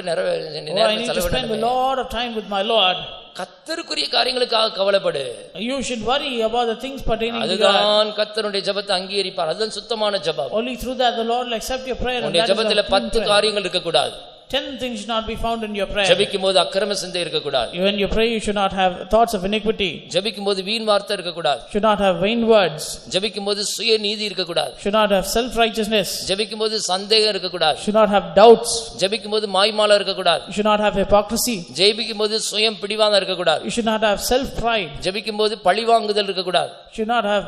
I need to spend a lot of time with my Lord. கர்த்தருக்குரிய காரியங்களுக்காக கவலைப்படு. You should worry about the things pertaining to God. அதுதான் கர்த்தருடைய ஜெபத்தை அங்கீகரிப்பார். அதுதான் சுத்தமான ஜெபம். Only through that the Lord will accept your prayer. உன்னுடைய ஜெபத்திலே 10 காரியங்கள் இருக்க கூடாது. 10 things should not be found in your prayer. ஜெபிக்கும்போது அக்கிரம சிந்தை இருக்க கூடாது. When you pray you should not have thoughts of iniquity. ஜெபிக்கும்போது வீண் வார்த்தை இருக்க கூடாது. Should not have vain words. ஜெபிக்கும்போது சுய நீதி இருக்க கூடாது. Should not have self righteousness. ஜெபிக்கும்போது சந்தேகம் இருக்க கூடாது. Should not have doubts. ஜெபிக்கும்போது மாய்மாலம் இருக்க கூடாது. You should not have hypocrisy. ஜெபிக்கும்போது சுயம் பிடிவாதம் இருக்க கூடாது. You should not have self pride. ஜெபிக்கும்போது பழிவாங்குதல் இருக்க கூடாது. Should not have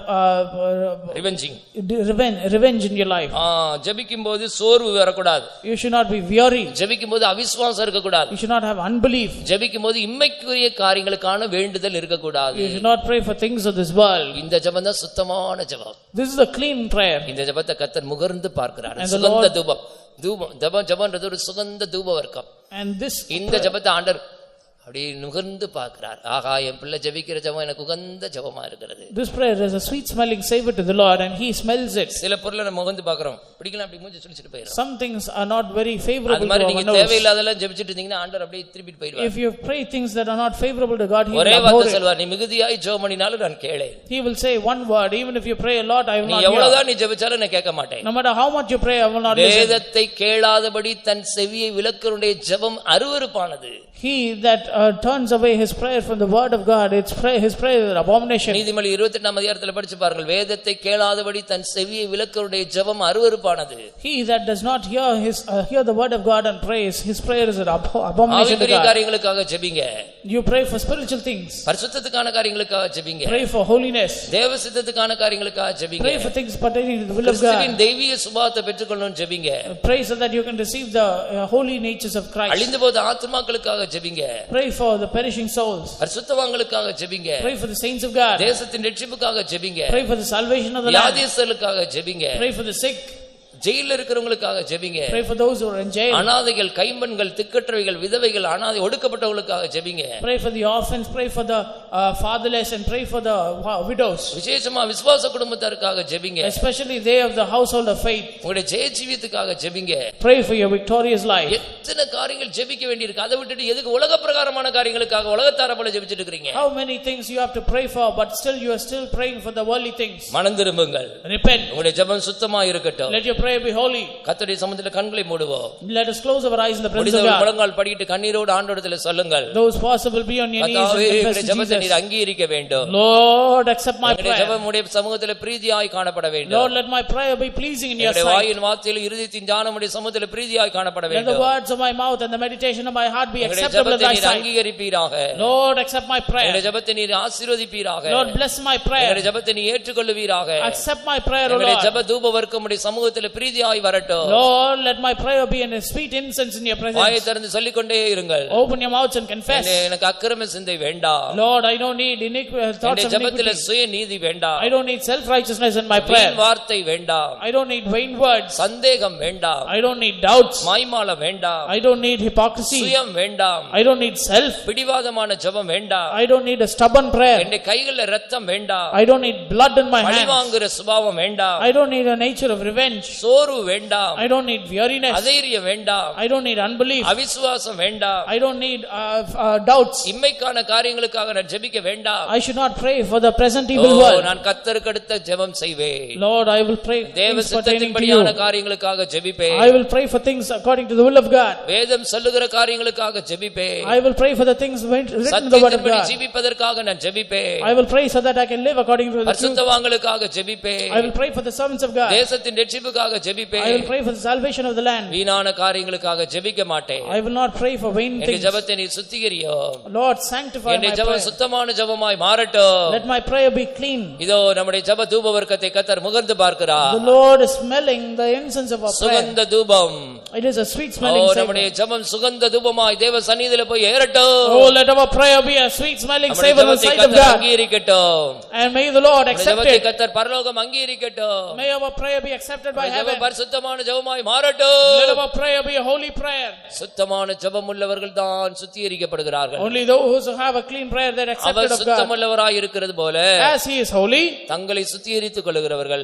revenge revenge in your life. ஜெபிக்கும்போது சோர்வு வர கூடாது. You should not be weary. ஜெபிக்கும் போது அவிசுவாசம் இருக்க கூடாது. You should not have unbelief. ஜெபிக்கும் போது இம்மைக்குரிய காரியங்களுக்கான வேண்டுதல் இருக்க கூடாது. You should not pray for things of this world. இந்த ஜெபம் தான் சுத்தமான ஜெபம். This is a clean prayer. இந்த ஜெபத்தை கர்த்தர் முகர்ந்து பார்க்கிறார். சுகந்த தூபம். ஜெபம்ன்றது ஒரு சுகந்த தூப வர்க்கம். And this இந்த ஜெபத்தை ஆண்டவர் அப்படி நுகர்ந்து பார்க்கிறார். ஆகா, என் பிள்ளை ஜெபிக்கிற ஜெபம் எனக்கு உகந்த ஜெபமா இருக்கிறது. This prayer is a sweet smelling savor to the Lord and he smells it. சில பொருளை நம்ம முகர்ந்து பார்க்கறோம், பிடிக்கலாம் அப்படி மூஞ்சி சுளிச்சிட்டு போயிடும். Some things are not very favorable to our our nose. தேவையில்லாதெல்லாம் ஜெபிச்சிட்டு இருந்தீங்கன்னா ஆண்டவர் அப்படியே திருப்பிட்டு போயிடுவார். If you pray things that are not favorable to God, he will ஒரே abhor வார்த்தை it. சொல்வார், நீ மிகுதியாய் ஜெபம் பண்ணினாலும் நான் கேளேன். He will say one word, even if you pray a lot, I will not hear. நீ hear. எவ்வளவுதான் நீ ஜெபிச்சாலும் நான் கேட்க மாட்டேன். No matter how much you pray, I will not listen. வேதத்தை கேளாதபடி தன் செவியை விலக்குறவனுடைய ஜெபம் அருவருப்பானது. He that turns away his prayer from the word of God, his prayer is an abomination. நீதிமொழி 28ஆம் அதிகாரத்தில் படிச்சு பாருங்கள். வேதத்தை கேளாதபடி தன் செவியை விலக்குறவனுடைய ஜெபம் அருவருப்பானது. He that does not hear the word of God and prays, his prayer is an abomination to ஆவிக்குரிய God. காரியங்களுக்காக ஜெபிங்க. You pray for spiritual things. பரிசுத்தத்துக்கான காரியங்களுக்காக ஜெபிங்க. Pray for holiness. தேவ சித்தத்துக்கான காரியங்களுக்காக ஜெபிங்க. Pray for things pertaining to the will of God. கிறிஸ்துவின் தெய்வீக சுபாவத்தை பெற்றுக்கொள்ளணும் ஜெபிங்க. Pray so that you can receive the holy natures of Christ. அழிந்து போத ஆத்துமாக்களுக்காக ஜெபிங்க. Pray for the perishing souls. பரிசுத்தவான்களுக்காக ஜெபிங்க. Pray for the saints of God. தேசத்தின் ரட்சிப்புக்காக ஜெபிங்க. Pray for the salvation of the land. வியாதியஸ்தர்களுக்காக ஜெபிங்க. Pray for the sick. ஜெயில்ல இருக்கிறவங்களுக்காக ஜெபிங்க. Pray for those who are in jail. அனாதைகள், கைம்பெண்கள், திக்கற்றவைகள், விதவைகள், அனாதை ஒடுக்கப்பட்டவங்களுக்காக ஜெபிங்க. Pray for the orphans, pray for the fatherless and pray for the widows. விசேஷமா விசுவாச குடும்பத்தாருக்காக ஜெபிங்க. Especially they of the household of faith. உங்களுடைய ஜெய ஜீவியத்துக்காக ஜெபிங்க. Pray for your victorious life. எத்தனை காரியங்கள் ஜெபிக்க வேண்டியிருக்கு. அதை விட்டுட்டு எதுக்கு உலக பிரகாரமான காரியங்களுக்காக உலகத்தார போல ஜெபிச்சிட்டு இருக்கீங்க? How many things you have to pray for, but still you are still praying for the worldly things. மனம் திரும்புங்கள். Repent. உங்களுடைய ஜெபம் சுத்தமா இருக்கட்டும். Let your prayer be holy. கர்த்தருடைய சமூகத்தில் கண்களை மூடுவோம். Let us close our eyes in the presence of God. முழங்கால் படிட்டு கண்ணீரோடு ஆண்டவரிடத்தில் சொல்லுங்கள். Those possible be on your knees and confess ஜெபத்தை Jesus. நீர் அங்கீகரிக்க வேண்டும். Lord, accept my prayer. ஜெபம் உடைய சமூகத்தில் பிரீதியாய் காணப்பட வேண்டும். Lord, let my prayer be pleasing in your sight. வாயின் வார்த்தையில் இருதயத்தின் ஞானம் உடைய சமூகத்தில் பிரீதியாய் காணப்பட வேண்டும். Let the words of my mouth and the meditation of my heart be acceptable in thy sight. அங்கீகரிப்பீராக. Lord, accept my prayer. ஜெபத்தை நீர் ஆசீர்வதிப்பீராக. Lord, bless my prayer. ஜெபத்தை நீ ஏற்றுக்கொள்வீராக. Accept my prayer, O Lord. ஜெப தூப வர்க்கம் உடைய சமூகத்தில் பிரீதியாய் வரட்டும். Lord, let my prayer be in a sweet incense in your presence. வாயை திறந்து சொல்லிக் கொண்டே இருங்கள். Open your mouths and confess. எனக்கு அக்கிரம சிந்தை வேண்டாம். Lord, I don't need thoughts of ஜெபத்திலே iniquity. சுய நீதி வேண்டாம். I don't need self righteousness in my prayer. வார்த்தை வேண்டாம். I don't need vain words. சந்தேகம் வேண்டாம். I don't need doubts. மாய்மாலம் வேண்டாம். I don't need hypocrisy. சுயம் வேண்டாம். I don't need self. பிடிவாதமான ஜெபம் வேண்டாம். I don't need a stubborn prayer. என்னுடைய கைகளில் இரத்தம் வேண்டாம். I don't need blood in my hands. பழிவாங்குற சுபாவம் வேண்டாம். I don't need a nature of revenge. சோர்வு வேண்டாம். I don't need weariness. அதைரியம் வேண்டாம். I don't need unbelief. அவிசுவாசம் வேண்டாம். I don't need doubts. இம்மைக்கான காரியங்களுக்காக நான் ஜெபிக்க வேண்டாம். I should not pray for the present evil world. நான் கர்த்தருக்கு அடுத்த ஜெபம் செய்வேன். Lord, I will pray தேவ சித்தத்தின்படியான காரியங்களுக்காக ஜெபிப்பேன். I will pray for things according to the will of God. வேதம் சொல்லுகிற காரியங்களுக்காக ஜெபிப்பேன். I will pray for the things written in the word of God. ஜீவிப்பதற்காக நான் ஜெபிப்பேன். I will pray so that I can live according to the truth. பரிசுத்தவான்களுக்காக ஜெபிப்பேன். I will pray for the servants of God. தேசத்தின் ரட்சிப்புக்காக ஜெபிப்பேன். I will pray for the salvation of the land. வீணான காரியங்களுக்காக ஜெபிக்க மாட்டேன். I will not pray for vain things. என் ஜெபத்தை நீ சுத்திகரியும். Lord, sanctify my என் ஜெபம் prayer. சுத்தமான ஜெபமாய் மாறட்டும். Let my prayer be clean. இதோ நம்முடைய ஜெப தூப வர்க்கத்தை கர்த்தர் முகர்ந்து பார்க்கிறார். The Lord is smelling the incense of our prayer. சுகந்த தூபம். It is a sweet smelling savor. நம்முடைய ஜெபம் சுகந்த தூபமாய் தேவ சந்நிதியிலே போய் ஏறட்டும். Oh, let our prayer be a sweet smelling savor in the sight of God. அங்கீகரிக்கட்டும். And may the Lord accept it. கர்த்தர் பரலோகம் அங்கீகரிக்கட்டும். May our prayer be accepted by heaven. பரிசுத்தமான ஜெபமாய் மாறட்டும். Let our prayer be a holy prayer. சுத்தமான ஜெபம் உள்ளவர்கள் தான் சுத்திகரிக்கப்படுகிறார்கள். Only those who have a clean prayer that are accepted our of God. சுத்தமுள்ளவராய் இருக்கிறது போல As he is holy, தங்களை சுத்திகரித்துக் கொள்கிறவர்கள்.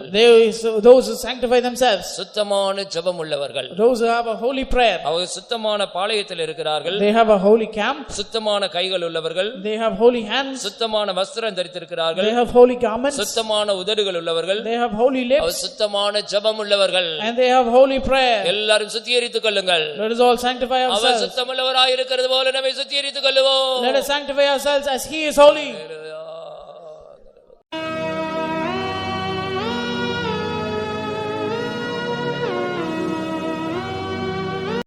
those who sanctify themselves. சுத்தமான ஜெபம் உள்ளவர்கள். Those who have a holy prayer. அவங்க சுத்தமான பாளையத்தில் இருக்கிறார்கள். They have a holy camp. சுத்தமான கைகள் உள்ளவர்கள். They have holy hands. சுத்தமான வஸ்திரம் தரித்திருக்கிறார்கள். They have holy garments. சுத்தமான உதடுகள் உள்ளவர்கள். They have holy lips. சுத்தமான ஜெபம் உள்ளவர்கள். And they have holy prayer. எல்லாரும் சுத்திகரித்துக் கொள்ளுங்கள். Let us all sanctify அவர் ourselves. சுத்தமுள்ளவராய் இருக்கிறது போல நம்மை சுத்திகரித்துக் கொள்ளுவோம். Let us sanctify ourselves as he is holy.